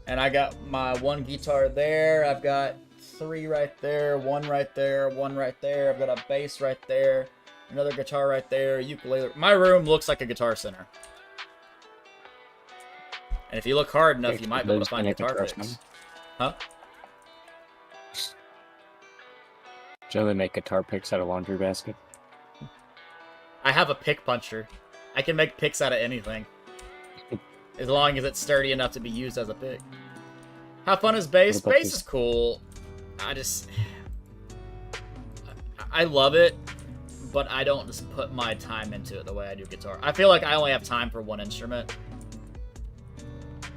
And I got my 1 guitar there. I've got 3 right there, 1 right there, 1 right there. I've got a bass right there, another guitar right there, ukulele. My room looks like a guitar center. And if you look hard enough, you might be able to find guitar picks. Huh? Generally make guitar picks out of laundry basket. I have a pick puncher. I can make picks out of anything. As long as it's sturdy enough to be used as a pick. How fun is bass? Bass is cool. I love it, but I don't just put my time into it the way I do guitar. I feel like I only have time for one instrument.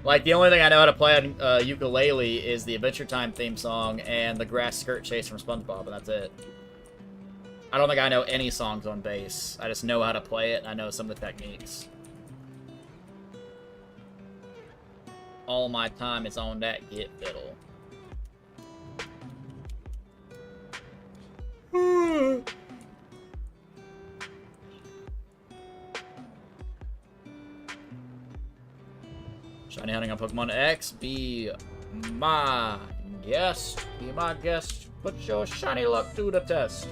Like, the only thing I know how to play on ukulele is the Adventure Time theme song and the Grass Skirt Chase from SpongeBob, and that's it. I don't think I know any songs on bass. I just know how to play it, and I know some of the techniques. All my time is on that git fiddle. Shiny hunting on Pokemon X. Be my guest. Be my guest. Put your shiny luck to the test.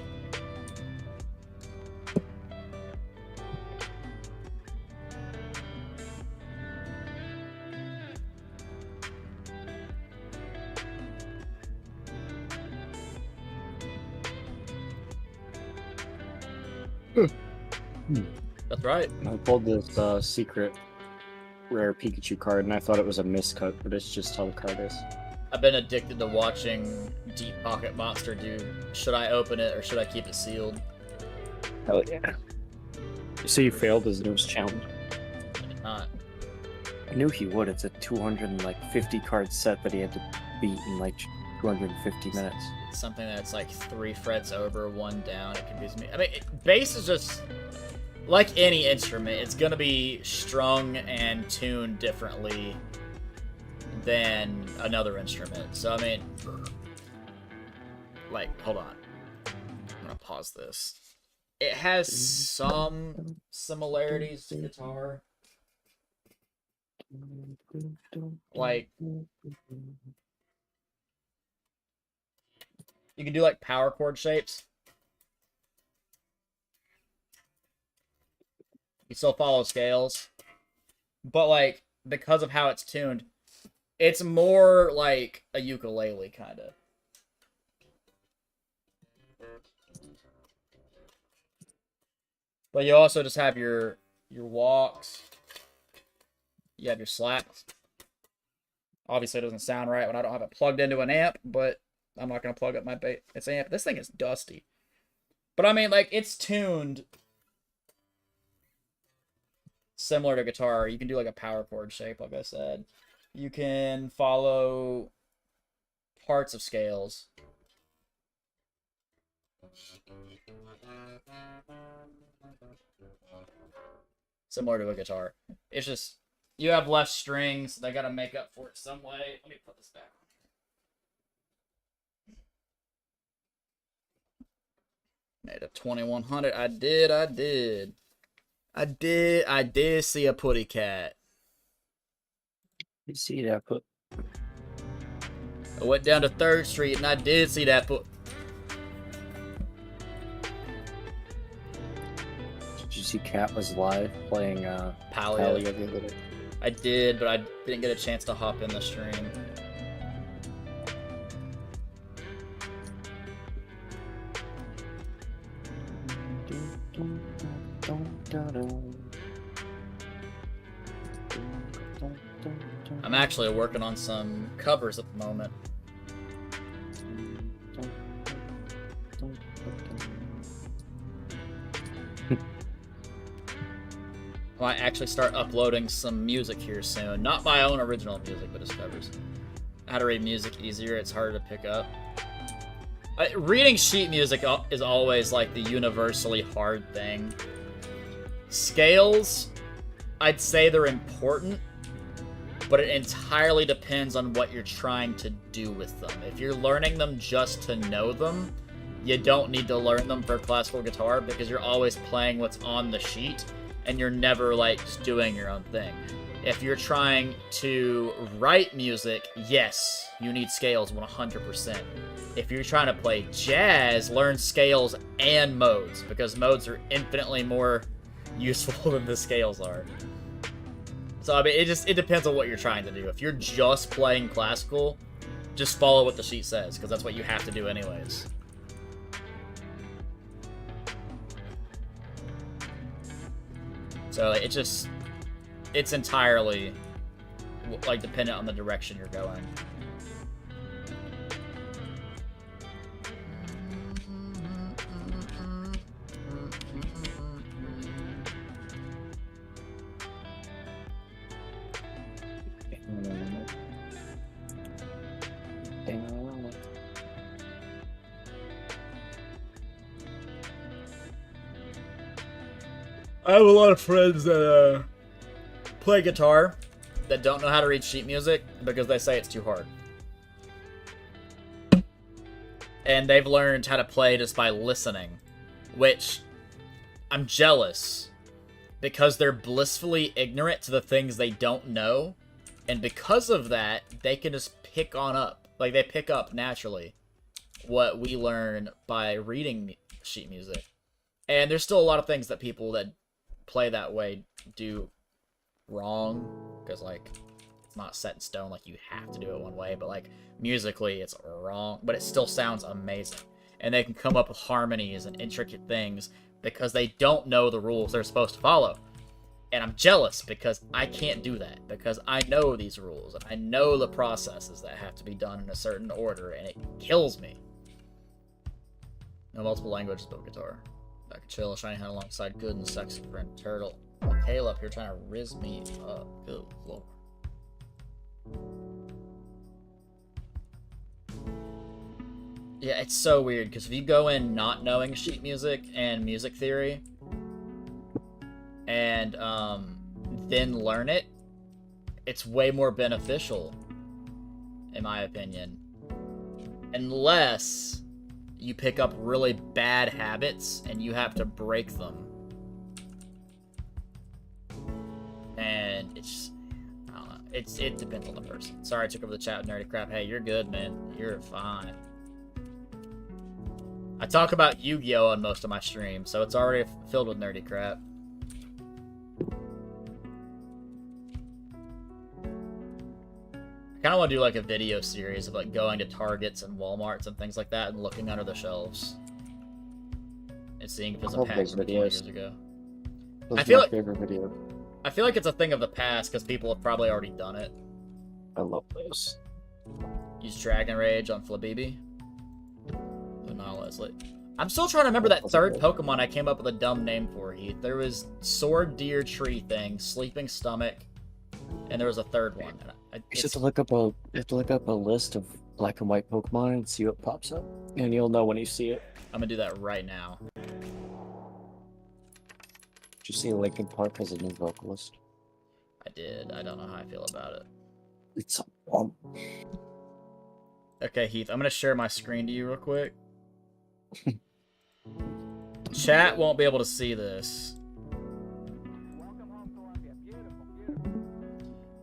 That's right. I pulled this secret rare Pikachu card, and I thought it was a miscut, but it's just how the card is. I've been addicted to watching Deep Pocket Monster do. Should I open it or should I keep it sealed? Hell yeah. So you failed his newest challenge? I did not. I knew he would. It's a 250 card set that he had to beat in like 250 minutes. It's something that's like 3 frets over, 1 down. It confused me. I mean, bass is just like any instrument. It's gonna be strung and tuned differently than another instrument. So I mean, like, hold on. I'm gonna pause this. It has some similarities to guitar. Like, you can do like power chord shapes. You still follow scales. But like, because of how it's tuned, it's more like a ukulele kind of. But you also just have your walks. You have your slaps. Obviously, it doesn't sound right when I don't have it plugged into an amp, but I'm not going to plug up my its amp. This thing is dusty. But I mean, like, it's tuned similar to guitar. You can do like a power chord shape, like I said. You can follow parts of scales. Similar to a guitar. It's just, you have less strings. They gotta make up for it some way. Let me put this back on. Made a 2100. I did see a putty cat. You see that put? I went down to 3rd Street and I did see that put. Did you see Cat was live playing Palia the other day? I did, but I didn't get a chance to hop in the stream. I'm actually working on some covers at the moment. I might actually start uploading some music here soon. Not my own original music, but just covers. How to read music easier, it's harder to pick up. Reading sheet music is always like the universally hard thing. Scales, I'd say they're important, but it entirely depends on what you're trying to do with them. If you're learning them just to know them, you don't need to learn them for classical guitar because you're always playing what's on the sheet and you're never like just doing your own thing. If you're trying to write music, yes, you need scales 100%. If you're trying to play jazz, learn scales and modes because modes are infinitely more useful than the scales are. So I mean, it depends on what you're trying to do. If you're just playing classical, just follow what the sheet says because that's what you have to do anyways. So it's entirely like dependent on the direction you're going. I have a lot of friends that play guitar that don't know how to read sheet music because they say it's too hard. And they've learned how to play just by listening, which I'm jealous because they're blissfully ignorant to the things they don't know. And because of that, they can just pick on up. Like, they pick up naturally what we learn by reading sheet music. And there's still a lot of things that people that play that way do wrong because like it's not set in stone like you have to do it one way, but like musically it's wrong, but it still sounds amazing and they can come up with harmonies and intricate things because they don't know the rules they're supposed to follow. And I'm jealous because I can't do that, because I know these rules, and I know the processes that have to be done in a certain order, and it kills me. No multiple languages but guitar. I could chill, shiny head alongside good and sexy friend Turtle. Kayla up here trying to riz me up. Good lord. Yeah, it's so weird, because if you go in not knowing sheet music and music theory, and then learn it, it's way more beneficial, in my opinion. Unless you pick up really bad habits and you have to break them. And it's, I don't know, it depends on the person. Sorry I took over the chat with nerdy crap. Hey, you're good, man. You're fine. I talk about Yu-Gi-Oh! On most of my streams, so it's already filled with nerdy crap. I kind of want to do like a video series of like going to Targets and Walmarts and things like that and looking under the shelves and seeing if there's a pack from 20 years ago. Those are my favorite video. I feel like it's a thing of the past because people have probably already done it. I love those. Use Dragon Rage on Flabibi. No, Leslie. I'm still trying to remember that third Pokemon I came up with a dumb name for, Heath. There was Sword, Deer, Tree thing, Sleeping Stomach, and there was a third one. You have to look up a list of black and white Pokemon and see what pops up, and you'll know when you see it. I'm gonna do that right now. Did you see Linkin Park as a new vocalist? I did. I don't know how I feel about it. It's Okay, Heath, I'm gonna share my screen to you real quick. Chat won't be able to see this.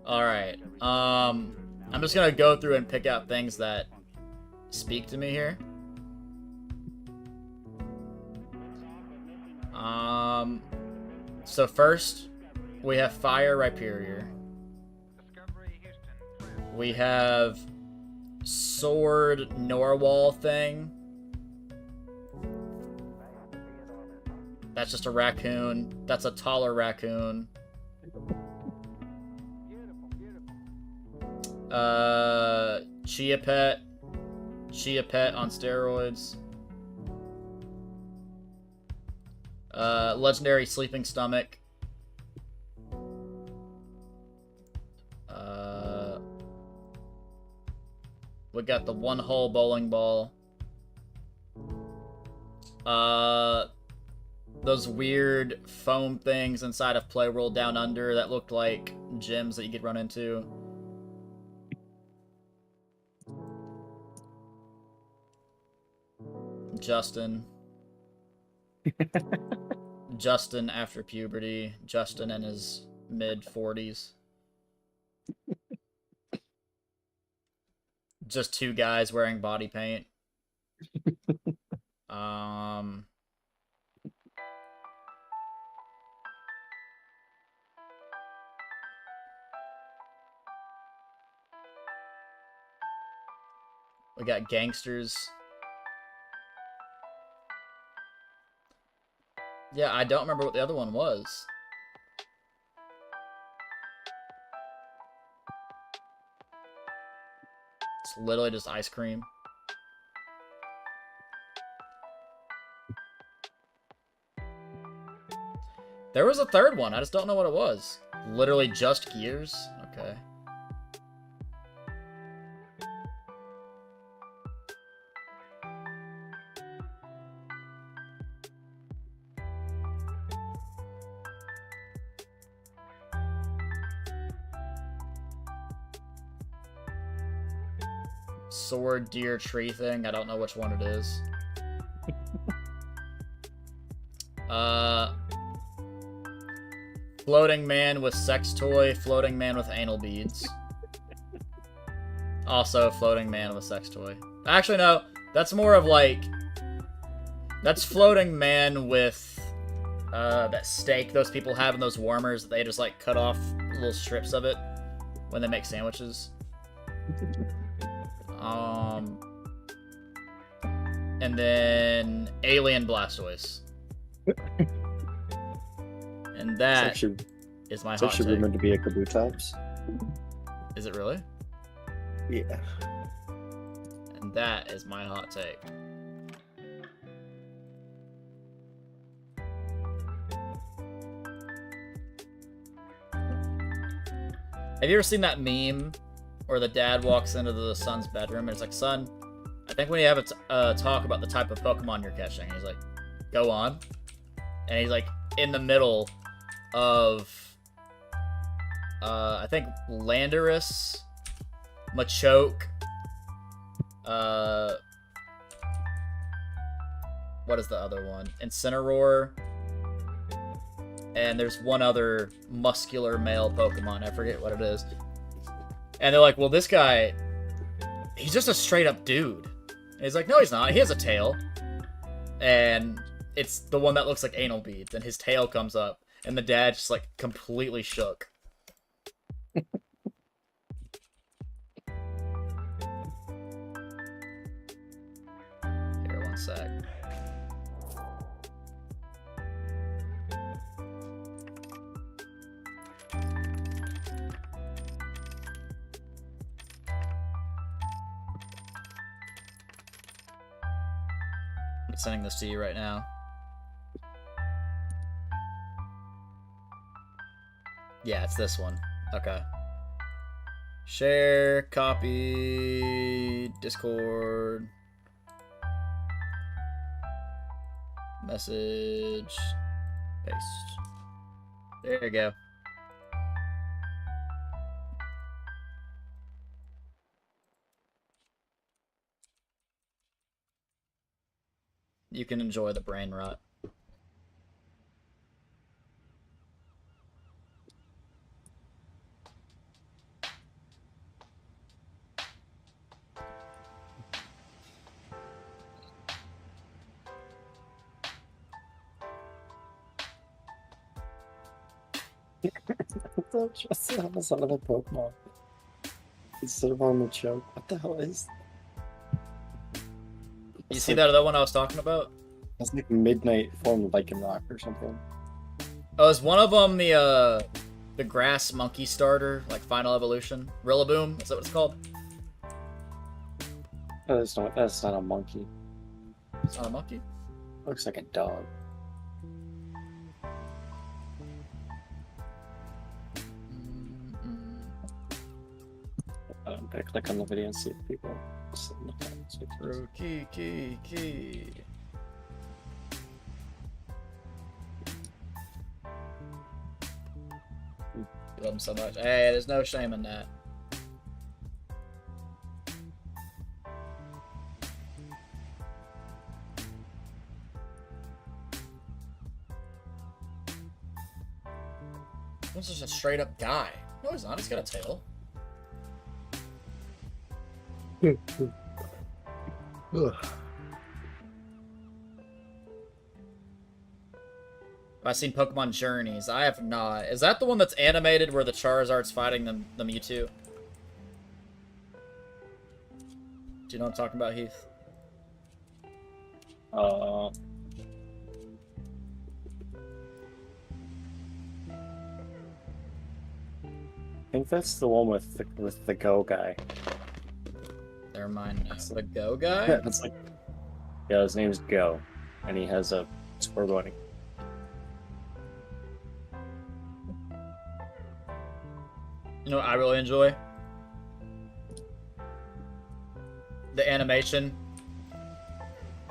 Alright, I'm just gonna go through and pick out things that speak to me here. So first, we have Fire Rhyperior. We have Sword Norwal thing. That's just a raccoon. That's a taller raccoon. Chia Pet. Chia Pet on steroids. Legendary Sleeping Stomach. We got the one-hole bowling ball. Those weird foam things inside of Playworld Down Under that looked like gyms that you could run into. Justin. Justin after puberty. Justin in his mid-40s. Just two guys wearing body paint. We got gangsters. Yeah, I don't remember what the other one was. It's literally just ice cream. There was a third one, I just don't know what it was. Literally just Gears? Okay. Sword, deer, tree thing. I don't know which one it is. Floating man with sex toy. Floating man with anal beads. Also, floating man with sex toy. Actually, no. That's more of like... That's floating man with that steak those people have in those warmers that they just like cut off little strips of it when they make sandwiches. And then Alien Blastoise. And that is my It's hot actually take. rumored to be a Kabutops. Is it really? Yeah. And that is my hot take. Have you ever seen that meme where the dad walks into the son's bedroom and it's like, son, I think we have a talk about the type of Pokemon you're catching. And he's like, go on. And he's like in the middle of, I think Landorus, Machoke, what is the other one? Incineroar. And there's one other muscular male Pokemon. I forget what it is. And they're like, well, this guy, he's just a straight up dude. And he's like, no, he's not. He has a tail. And it's the one that looks like anal beads. And his tail comes up. And the dad just like completely shook. Here, one sec. I'm sending this to you right now. Yeah, it's this one. Okay. Share, copy, Discord, message, paste. There you go. You can enjoy the brain rot. Just on another Pokemon. Instead of on the choke. What the hell is You see that other one I was talking about? That's like Midnight form Lycanroc or something. Oh, is one of them the grass monkey starter, like final evolution? Rillaboom? Is that what it's called? That's not a monkey. It's not a monkey? Looks like a dog. I'm gonna click on the video and see if people sit in the comments. Key. Love him so much. Hey, there's no shame in that. He's just a straight up guy. No, he's not. He's got a tail. Have I seen Pokemon Journeys? I have not. Is that the one that's animated where the Charizard's fighting the Mewtwo? Do you know what I'm talking about, Heath? I think that's the one with the Go guy. Never mind now. The Go guy? Yeah, that's like, yeah, his name's Go, and he has a square bunny. You know what I really enjoy? The animation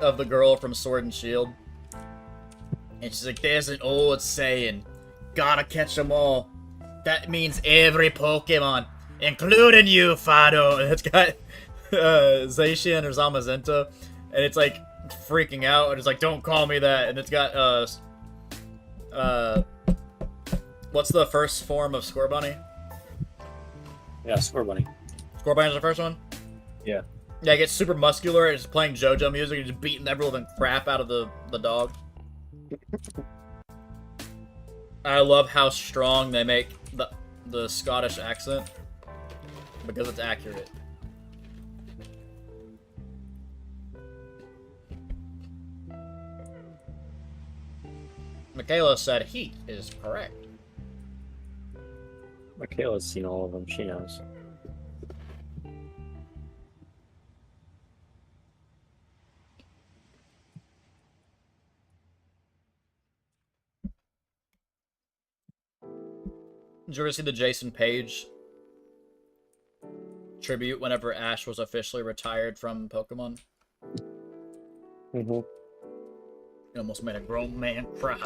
of the girl from Sword and Shield. And she's like, there's an old saying, gotta catch them all. That means every Pokemon, including you, Fado. And it's got Zacian or Zamazenta, and it's like freaking out, and it's like, don't call me that. And it's got, what's the first form of Scorbunny? Yeah, square bunny. Scorbunny's the first one? Yeah. Yeah, it gets super muscular, and it's playing JoJo music, and just beating every living crap out of the dog. I love how strong they make the Scottish accent, because it's accurate. Michaela said heat is correct. Michaela's seen all of them. She knows. Did you ever see the Jason Page tribute whenever Ash was officially retired from Pokemon? Mm-hmm. It almost made a grown man cry.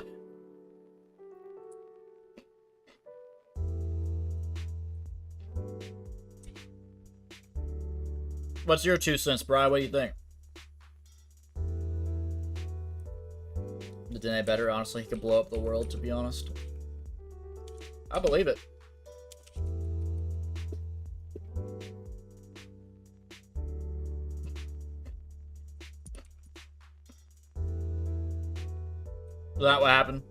What's your 2 cents, Bri? What do you think? Did any better? Honestly, he could blow up the world, to be honest. I believe it. Is that what happened?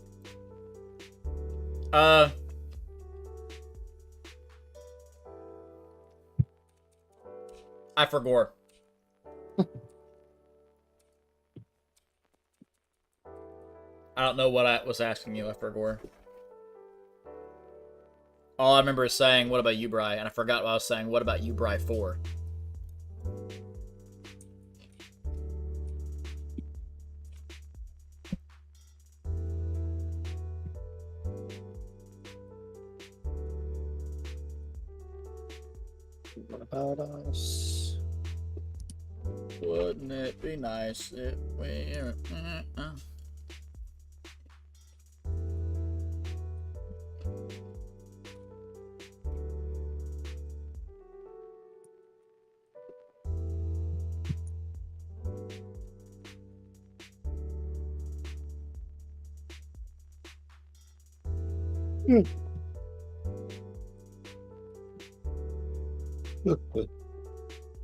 I forgot. I don't know what I was asking you. I forgot. All I remember is saying, what about you, Bri? And I forgot what I was saying, what about you, Bri 4? What about us? Wouldn't it be nice if we...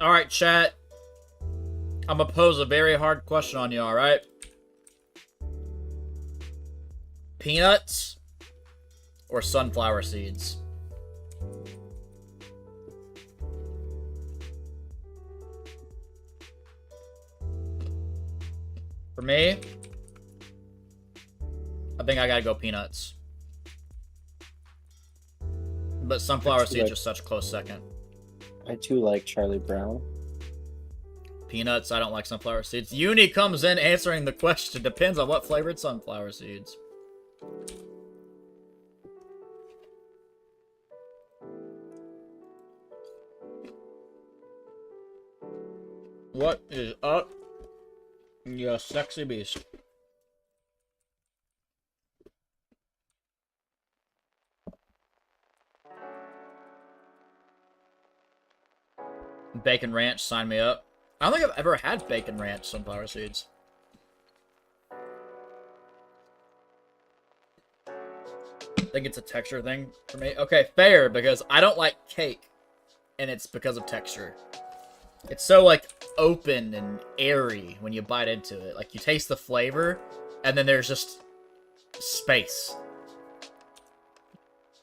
Alright, chat. I'm gonna pose a very hard question on you, alright? Peanuts or sunflower seeds? For me, I think I gotta go peanuts. But sunflower seeds are such a close second. I too like Charlie Brown. Peanuts, I don't like sunflower seeds. Uni comes in answering the question. Depends on what flavored sunflower seeds. What is up, you sexy beast? Bacon Ranch, sign me up. I don't think I've ever had Bacon Ranch sunflower seeds. I think it's a texture thing for me. Okay, fair, because I don't like cake, and it's because of texture. It's so, like, open and airy when you bite into it. Like, you taste the flavor, and then there's just space.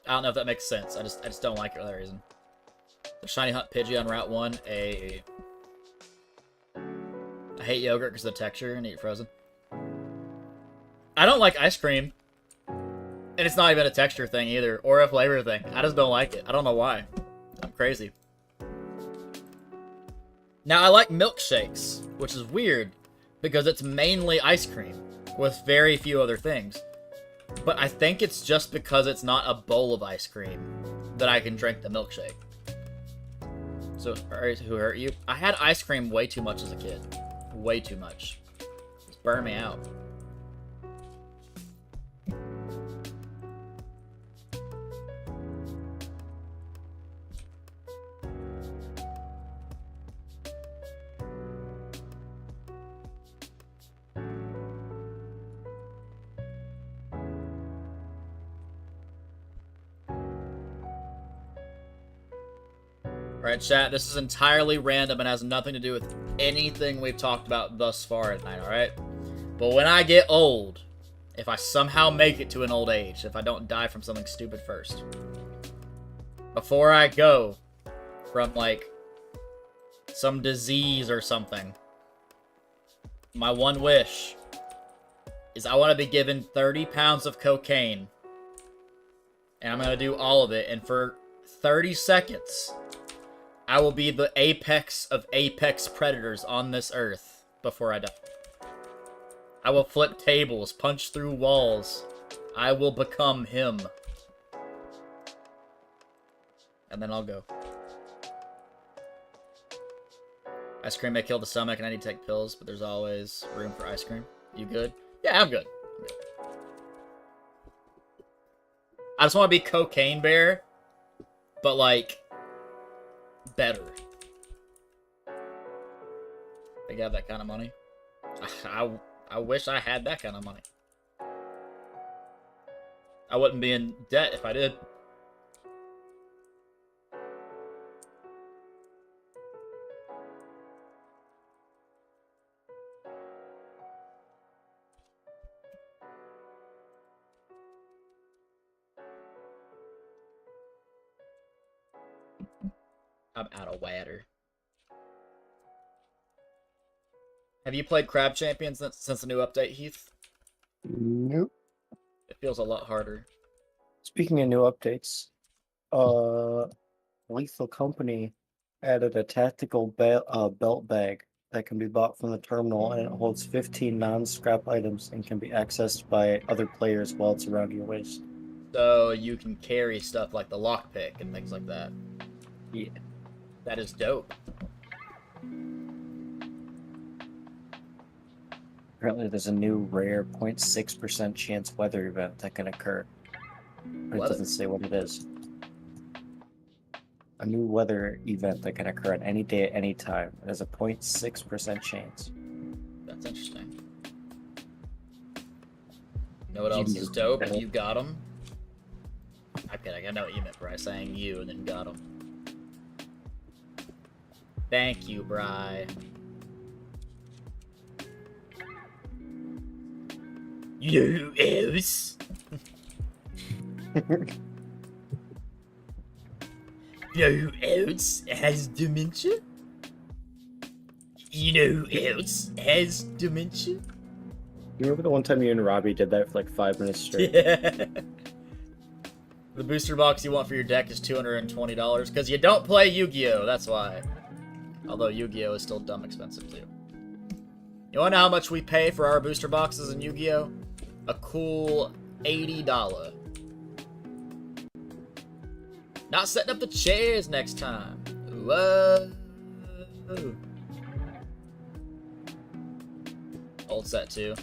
I don't know if that makes sense. I just don't like it for that reason. The Shiny Hunt Pidgey on Route 1. I hate yogurt because of the texture and eat frozen. I don't like ice cream. And it's not even a texture thing either, or a flavor thing. I just don't like it. I don't know why. I'm crazy. Now, I like milkshakes, which is weird, because it's mainly ice cream, with very few other things. But I think it's just because it's not a bowl of ice cream that I can drink the milkshake. So, who hurt you? I had ice cream way too much as a kid. Way too much. It's burned me out. Alright, chat, this is entirely random and has nothing to do with anything we've talked about thus far tonight, alright? But when I get old, if I somehow make it to an old age, if I don't die from something stupid first, before I go from, like, some disease or something, my one wish is I want to be given 30 pounds of cocaine, and I'm going to do all of it, and for 30 seconds, I will be the apex of apex predators on this earth before I die. I will flip tables, punch through walls. I will become him. And then I'll go. Ice cream may kill the stomach and I need to take pills, but there's always room for ice cream. You good? Yeah, I'm good. I just want to be Cocaine Bear, but like, better. They have that kind of money. I wish I had that kind of money. I wouldn't be in debt if I did. I'm out of water. Have you played Crab Champions since the new update, Heath? Nope. It feels a lot harder. Speaking of new updates, Lethal Company added a tactical belt bag that can be bought from the terminal, and it holds 15 non-scrap items and can be accessed by other players while it's around your waist. So you can carry stuff like the lockpick and things like that. Yeah. That is dope. Apparently there's a new rare 0.6% chance weather event that can occur. But it doesn't say what it is. A new weather event that can occur at any day at any time. It has a 0.6% chance. That's interesting. You know what else is dope? You got them. I'm kidding. I know what you meant by saying you and then got them. Thank you, Bri. You else? You know who else has dementia? You know who else has dementia? You remember the one time you and Robbie did that for like 5 minutes straight? Yeah. The booster box you want for your deck is $220 because you don't play Yu-Gi-Oh! That's why. Although Yu-Gi-Oh! Is still dumb expensive too. You wanna know how much we pay for our booster boxes in Yu-Gi-Oh? A cool $80. Not setting up the chairs next time. Whoa. Old set too.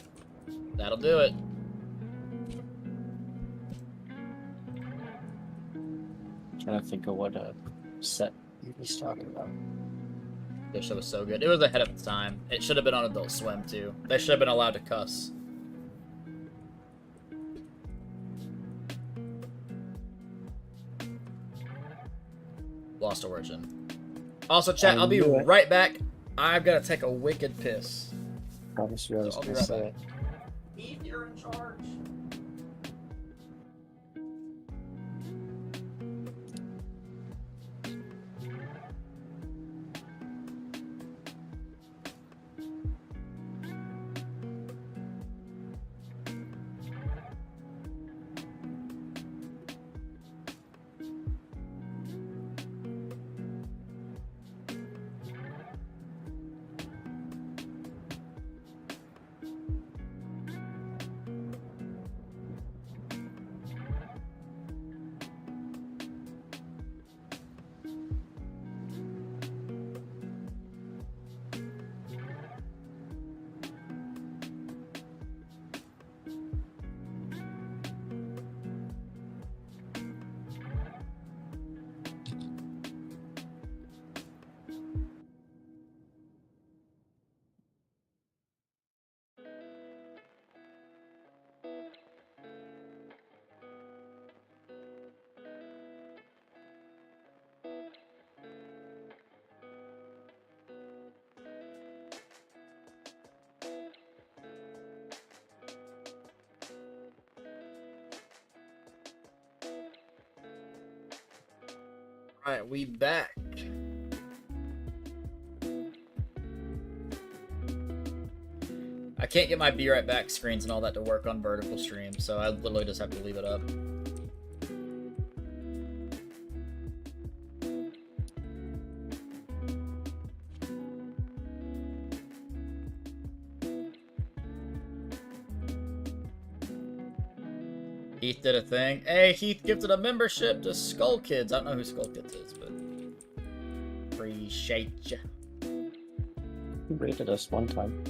That'll do it. Trying to think of what set he was talking about. This show was so good. It was ahead of its time. It should have been on Adult Swim too. They should have been allowed to cuss. Lost Origin. Also, chat, I'll be right back. I've got to take a wicked piss. Promise you I was So I'll be going to right say back. it. Eve, you're in charge. Alright, we back. I can't get my Be Right Back screens and all that to work on vertical stream, so I literally just have to leave it up. Heath did a thing. Hey, Heath gifted a membership to Skull Kids. I don't know who Skull Kids is, but appreciate ya. He rated us one time.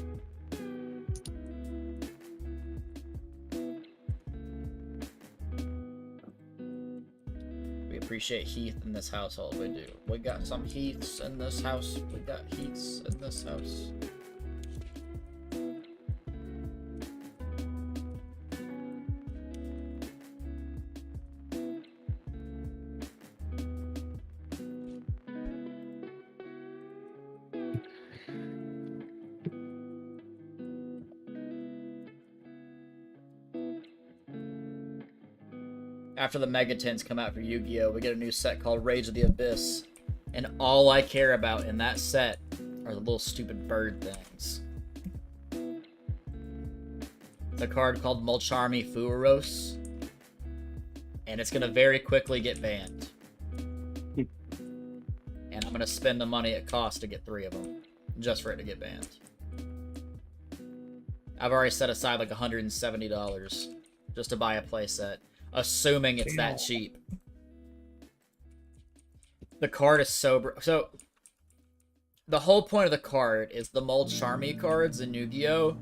We appreciate Heath in this household. We do. We got some Heaths in this house. We got Heaths in this house. After the Megatins come out for Yu-Gi-Oh, we get a new set called Rage of the Abyss. And all I care about in that set are the little stupid bird things. It's a card called Mulcharmy Fueros. And it's going to very quickly get banned. And I'm going to spend the money it costs to get 3 of them. Just for it to get banned. I've already set aside like $170 just to buy a playset. Assuming it's that cheap. The card is so the whole point of the card is the Mulcharmy cards in Yu-Gi-Oh!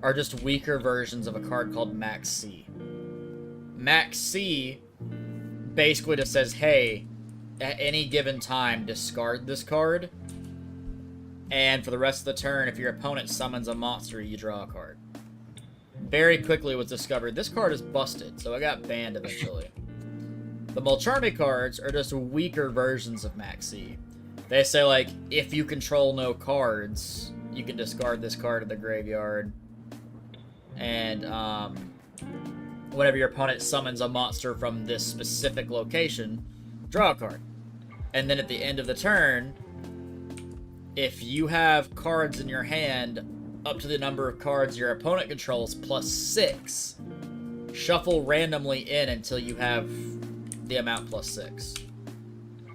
Are just weaker versions of a card called Max C. Max C basically just says, hey, at any given time, discard this card. And for the rest of the turn, if your opponent summons a monster, you draw a card. Very quickly was discovered this card is busted, so it got banned eventually. The Mulcharmy cards are just weaker versions of Maxi. They say, like, if you control no cards, you can discard this card to the graveyard. And, whenever your opponent summons a monster from this specific location, draw a card. And then at the end of the turn, if you have cards in your hand up to the number of cards your opponent controls plus 6, shuffle randomly in until you have the amount plus 6.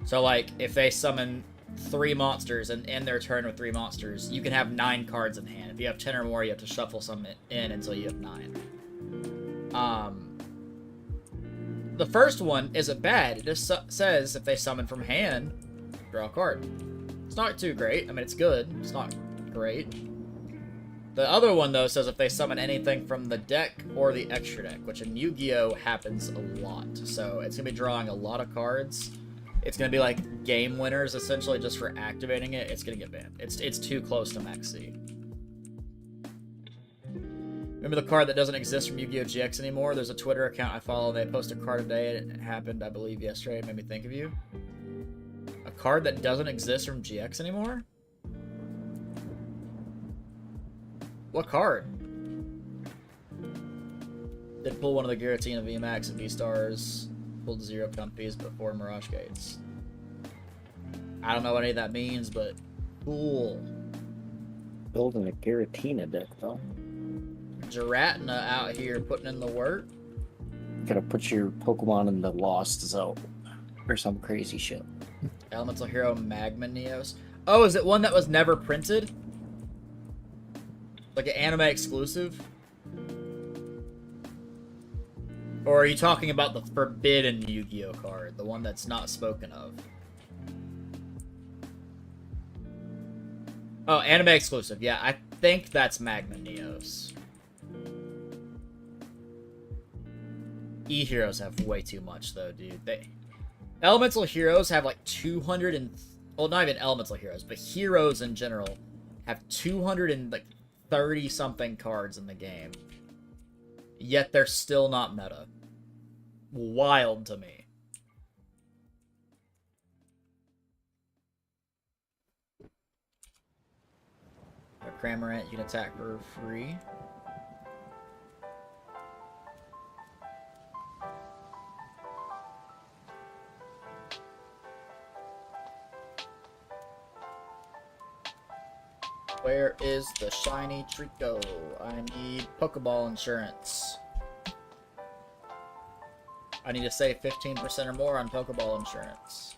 So, like, if they summon 3 monsters and end their turn with 3 monsters, you can have 9 cards in hand. If you have 10 or more, you have to shuffle some in until you have 9. The first one isn't bad. It just says if they summon from hand, draw a card. It's not too great. I mean, it's good. It's not great. The other one, though, says if they summon anything from the deck or the extra deck, which in Yu-Gi-Oh! Happens a lot. So it's going to be drawing a lot of cards. It's going to be like game winners, essentially, just for activating it. It's going to get banned. It's too close to Max C. Remember the card that doesn't exist from Yu-Gi-Oh! GX anymore? There's a Twitter account I follow. They post a card a day. It happened, I believe, yesterday. It made me think of you. A card that doesn't exist from GX anymore? What card? Did pull one of the Giratina VMAX and V-Stars. Pulled 0 Comfies before Mirage Gates. I don't know what any of that means, but cool. Building a Giratina deck, though. Giratina out here putting in the work. Gotta put your Pokemon in the Lost Zone. Or some crazy shit. Elemental Hero Magma Neos. Oh, is it one that was never printed? Like an anime exclusive? Or are you talking about the Forbidden Yu-Gi-Oh! Card? The one that's not spoken of? Oh, anime exclusive. Yeah, I think that's Magma Neos. E-Heroes have way too much, though, dude. Elemental Heroes have like 200 and... Well, not even Elemental Heroes, but Heroes in general have 230-something cards in the game. Yet they're still not meta. Wild to me. A Cramorant, you can attack for free. Where is the shiny Treecko? I need Pokeball insurance. I need to save 15% or more on Pokeball insurance.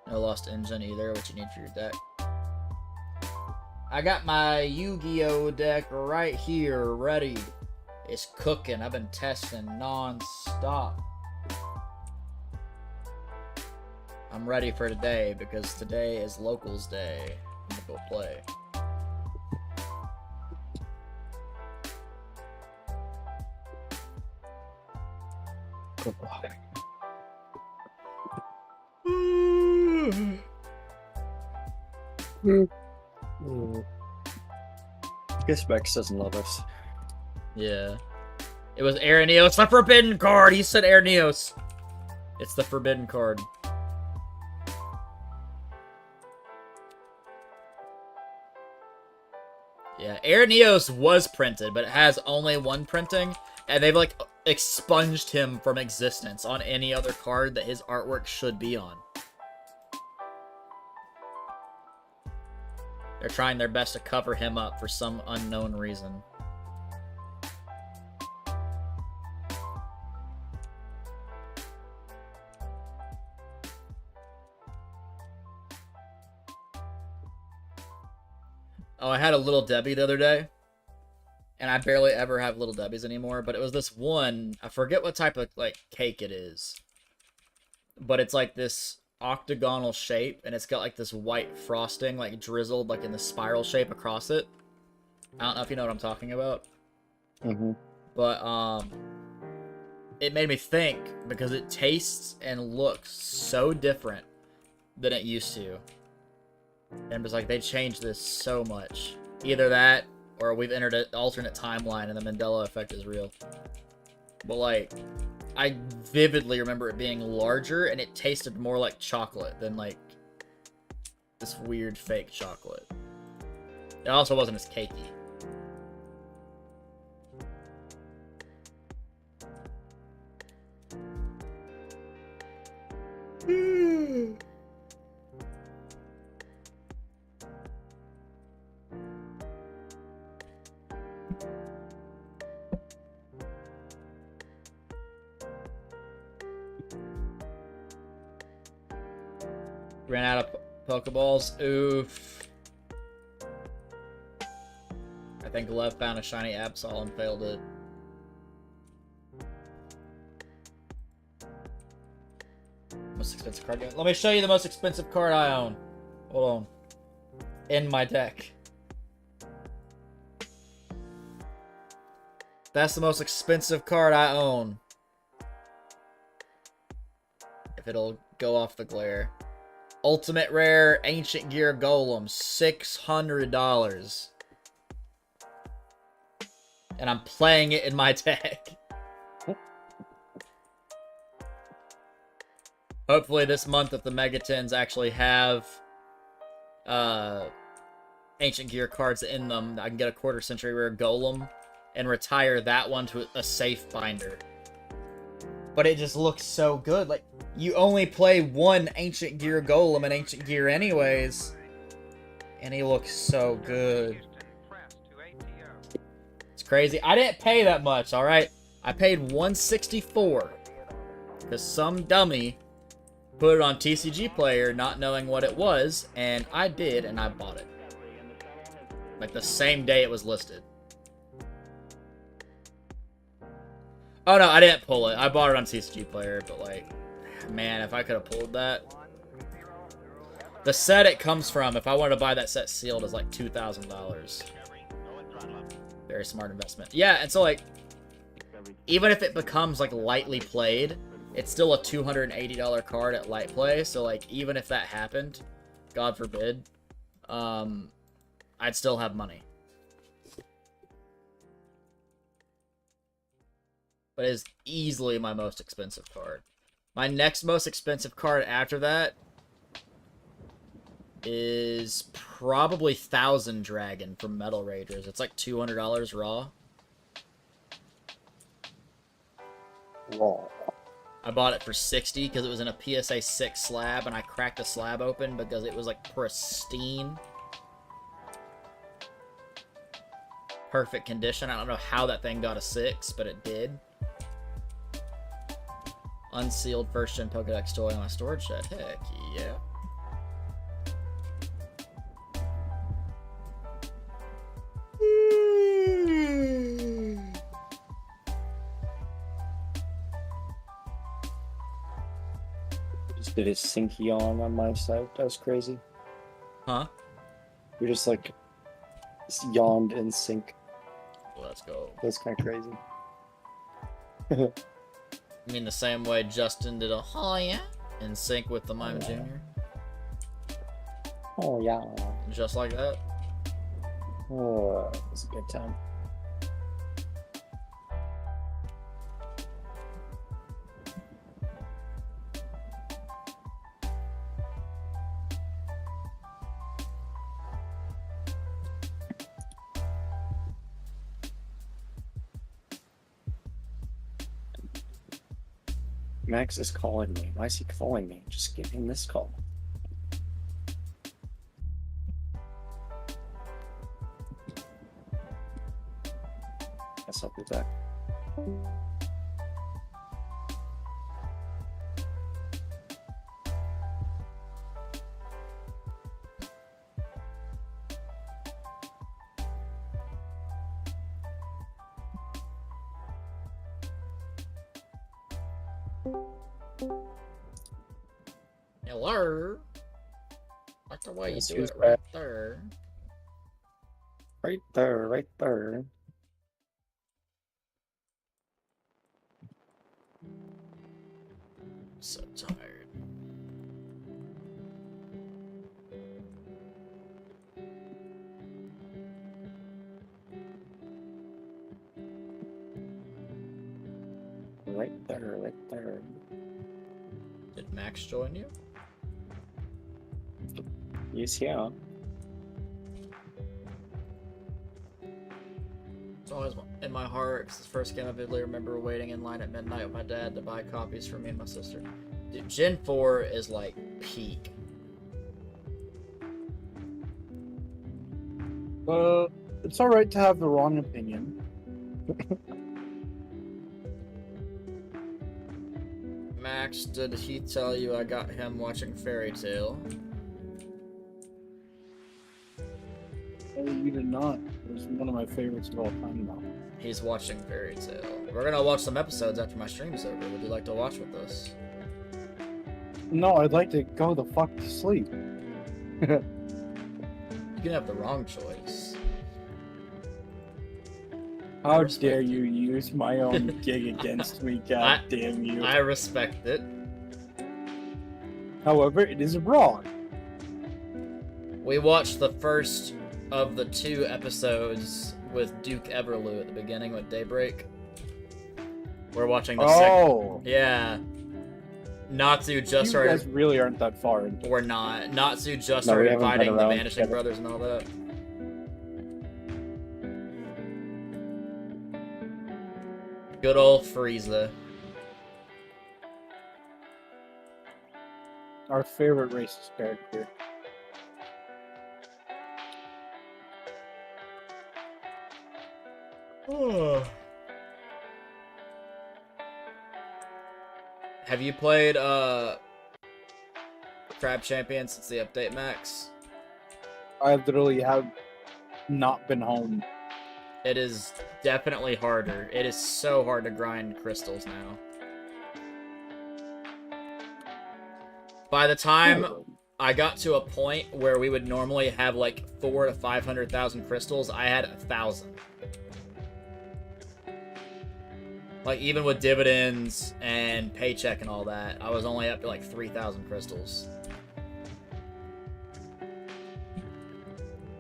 No Lost Engine either, what you need for your deck. I got my Yu-Gi-Oh deck right here, ready. It's cooking. I've been testing non-stop. I'm ready for today because today is Locals Day. I'm gonna go play. Good luck. I guess Max doesn't love us. Yeah. It was Araneos, the forbidden card! He said Araneos. It's the forbidden card. Yeah, Araneos was printed, but it has only one printing, and they've, like, expunged him from existence on any other card that his artwork should be on. They're trying their best to cover him up for some unknown reason. Oh, I had a Little Debbie the other day. And I barely ever have Little Debbies anymore. But it was this one. I forget what type of, like, cake it is. But it's like this octagonal shape. And it's got, like, this white frosting, like, drizzled, like, in the spiral shape across it. I don't know if you know what I'm talking about. Mm-hmm. But, it made me think. Because it tastes and looks so different than it used to. And it was like, they changed this so much. Either that, or we've entered an alternate timeline and the Mandela effect is real. But, like, I vividly remember it being larger, and it tasted more like chocolate than, like, this weird fake chocolate. It also wasn't as cakey. Ran out of Pokeballs. Oof. I think Lev found a shiny Absol and failed it. Most expensive card. Let me show you the most expensive card I own. Hold on. In my deck. That's the most expensive card I own. If it'll go off the glare. Ultimate Rare Ancient Gear Golem, $600. And I'm playing it in my deck. Hopefully this month, if the Megatins actually have Ancient Gear cards in them, I can get a Quarter Century Rare Golem and retire that one to a safe binder. But it just looks so good. Like, you only play one Ancient Gear Golem in Ancient Gear anyways. And he looks so good. It's crazy. I didn't pay that much, alright? I paid $164. Because some dummy put it on TCG Player not knowing what it was. And I did, and I bought it. Like, the same day it was listed. Oh, no, I didn't pull it. I bought it on TCG Player, but, like, man, if I could have pulled that. The set it comes from, if I wanted to buy that set sealed, is like $2,000. Very smart investment. Yeah, and so, like, even if it becomes, like, lightly played, it's still a $280 card at light play, so, like, even if that happened, God forbid, I'd still have money. But it is easily my most expensive card. My next most expensive card after that is probably Thousand Dragon from Metal Ragers. It's like $200 raw. Raw. I bought it for $60 because it was in a PSA 6 slab, and I cracked the slab open because it was like pristine. Perfect condition. I don't know how that thing got a 6, but it did. Unsealed first gen Pokedex toy on my storage shed. Heck yeah. Did it sync yawn on my side? That was crazy. Huh? We just like yawned in sync. Let's go. That's kind of crazy. I mean the same way Justin did a oh yeah in sync with the Mime Yeah. Jr. Oh yeah. Just like that. Oh, it was a good time. Max is calling me. Why is he calling me? Just give him this call. Guess I'll be back. Hello. Like the way you Yes, do who's it right back? there. Right there, right there. So tired. Right there, right there. Did Max join you? He's here. It's always in my heart. It's the first game I vividly remember waiting in line at midnight with my dad to buy copies for me and my sister. Dude, Gen 4 is like peak. It's alright to have the wrong opinion. Max, did he tell you I got him watching Fairy Tale? You did not. It was one of my favorites of all time now. He's watching Fairy Tale. We're gonna watch some episodes after my stream's over. Would you like to watch with us? No, I'd like to go the fuck to sleep. You can have the wrong choice. How respect dare it. you use my own gig against me, god damn you. I respect it. However, it is wrong. We watched the first of the 2 episodes with Duke Everlew at the beginning with Daybreak. We're watching the second. Oh! Yeah. Natsu just You started. guys really aren't that far into We're not. Natsu just No, we started haven't been fighting the around Vanishing together. Brothers and all that. Good old Frieza. our favorite racist character. Have you played Crab Champion since the update, Max? I literally have not been home. It is definitely harder. It is so hard to grind crystals now. By the time I got to a point where we would normally have like 400,000 to 500,000 crystals, I had 1,000. Like even with dividends and paycheck and all that, I was only up to like 3,000 crystals.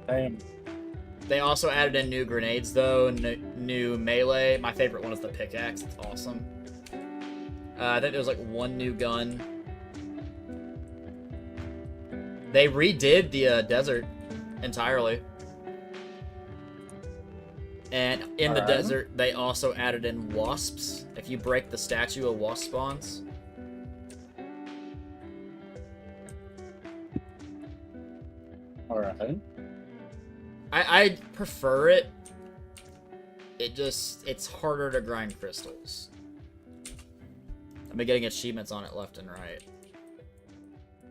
Damn. They also added in new grenades though, new melee. My favorite one is the pickaxe. It's awesome. I think there was like one new gun. They redid the desert entirely. And in the Alright. desert, they also added in wasps. If you break the statue, a wasp spawns. Alright. I prefer it. It's harder to grind crystals. I've been getting achievements on it left and right.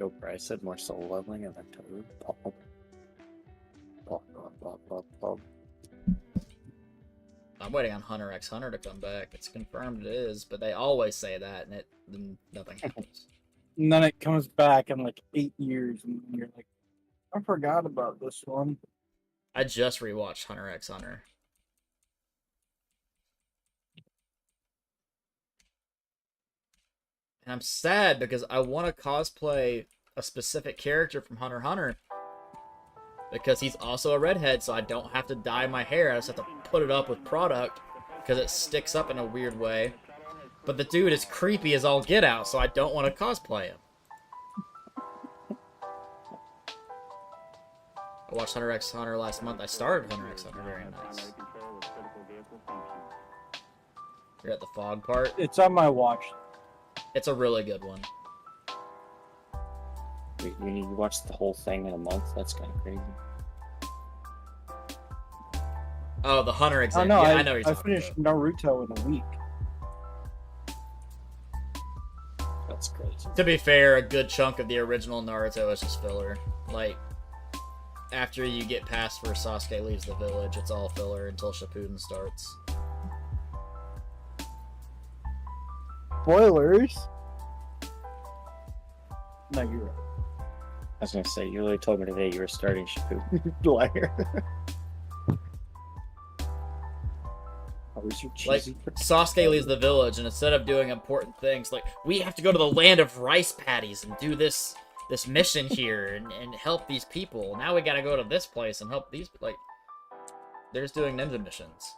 Yo, Bryce said more soul leveling and then toad. Pop, pop. Pop, pop, pop, pop, pop. I'm waiting on Hunter x Hunter to come back. It's confirmed it is, but they always say that, and then nothing happens. And then it comes back in like 8 years, and you're like, I forgot about this one. I just rewatched Hunter x Hunter. And I'm sad because I want to cosplay a specific character from Hunter x Hunter. Because he's also a redhead, so I don't have to dye my hair. I just have to put it up with product because it sticks up in a weird way. But the dude is creepy as all get out, so I don't want to cosplay him. I watched Hunter x Hunter last month. I started Hunter x Hunter. Very nice. You're at the fog part. It's on my watch. It's a really good one. Wait, you watched the whole thing in a month? That's kind of crazy. Oh, the Hunter exam. Oh, no, Yeah, I know what you're I talking finished about. Naruto in a week. That's crazy. To be fair, a good chunk of the original Naruto is just filler. Like, after you get past where Sasuke leaves the village, it's all filler until Shippuden starts. Spoilers. No, you're right. I was gonna say, you literally told me today you were starting Shippuden. Liar. How was your Like, cheesy? Sasuke leaves the village, and instead of doing important things, like, we have to go to the land of rice paddies and do this mission here and help these people. Now we gotta go to this place and help these, like, they're just doing ninja missions.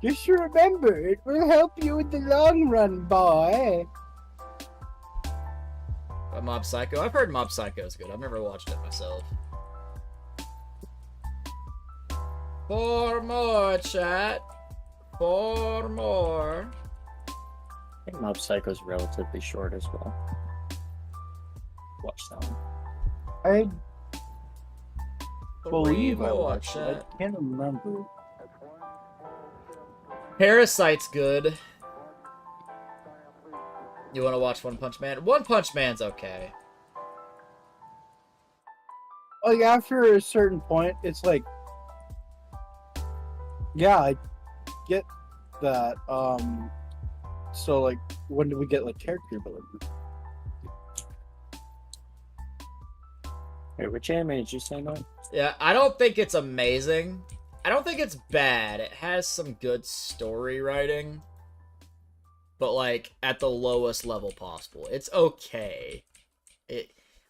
Just remember, it will help you in the long run, boy. But Mob Psycho? I've heard Mob Psycho is good. I've never watched it myself. For more, chat. For more. I think Mob Psycho's relatively short as well. Watch that one. I believe I more, watched it. chat. I can't remember. Parasite's good. You want to watch One Punch Man? One Punch Man's okay. Like, after a certain point, it's like, yeah, I get that. So, like, when do we get, like, character building? Wait, which anime did you say, man? Yeah, I don't think it's amazing. I don't think it's bad. It has some good story writing. But, like, at the lowest level possible. It's okay.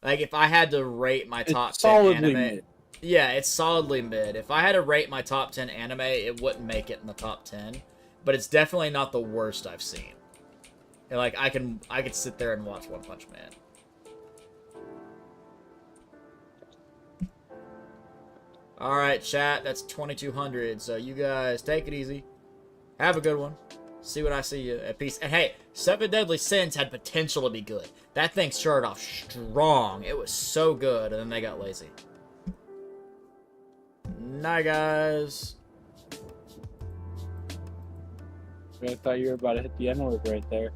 Like, if I had to rate my top 10 anime... mid. Yeah, it's solidly mid. If I had to rate my top 10 anime, it wouldn't make it in the top 10. But it's definitely not the worst I've seen. And, like, I could sit there and watch One Punch Man. Alright, chat, that's 2,200. So you guys, take it easy. Have a good one. See what I see you at peace. And hey, Seven Deadly Sins had potential to be good. That thing started off strong. It was so good, and then they got lazy. Night, guys. I thought you were about to hit the N-word right there.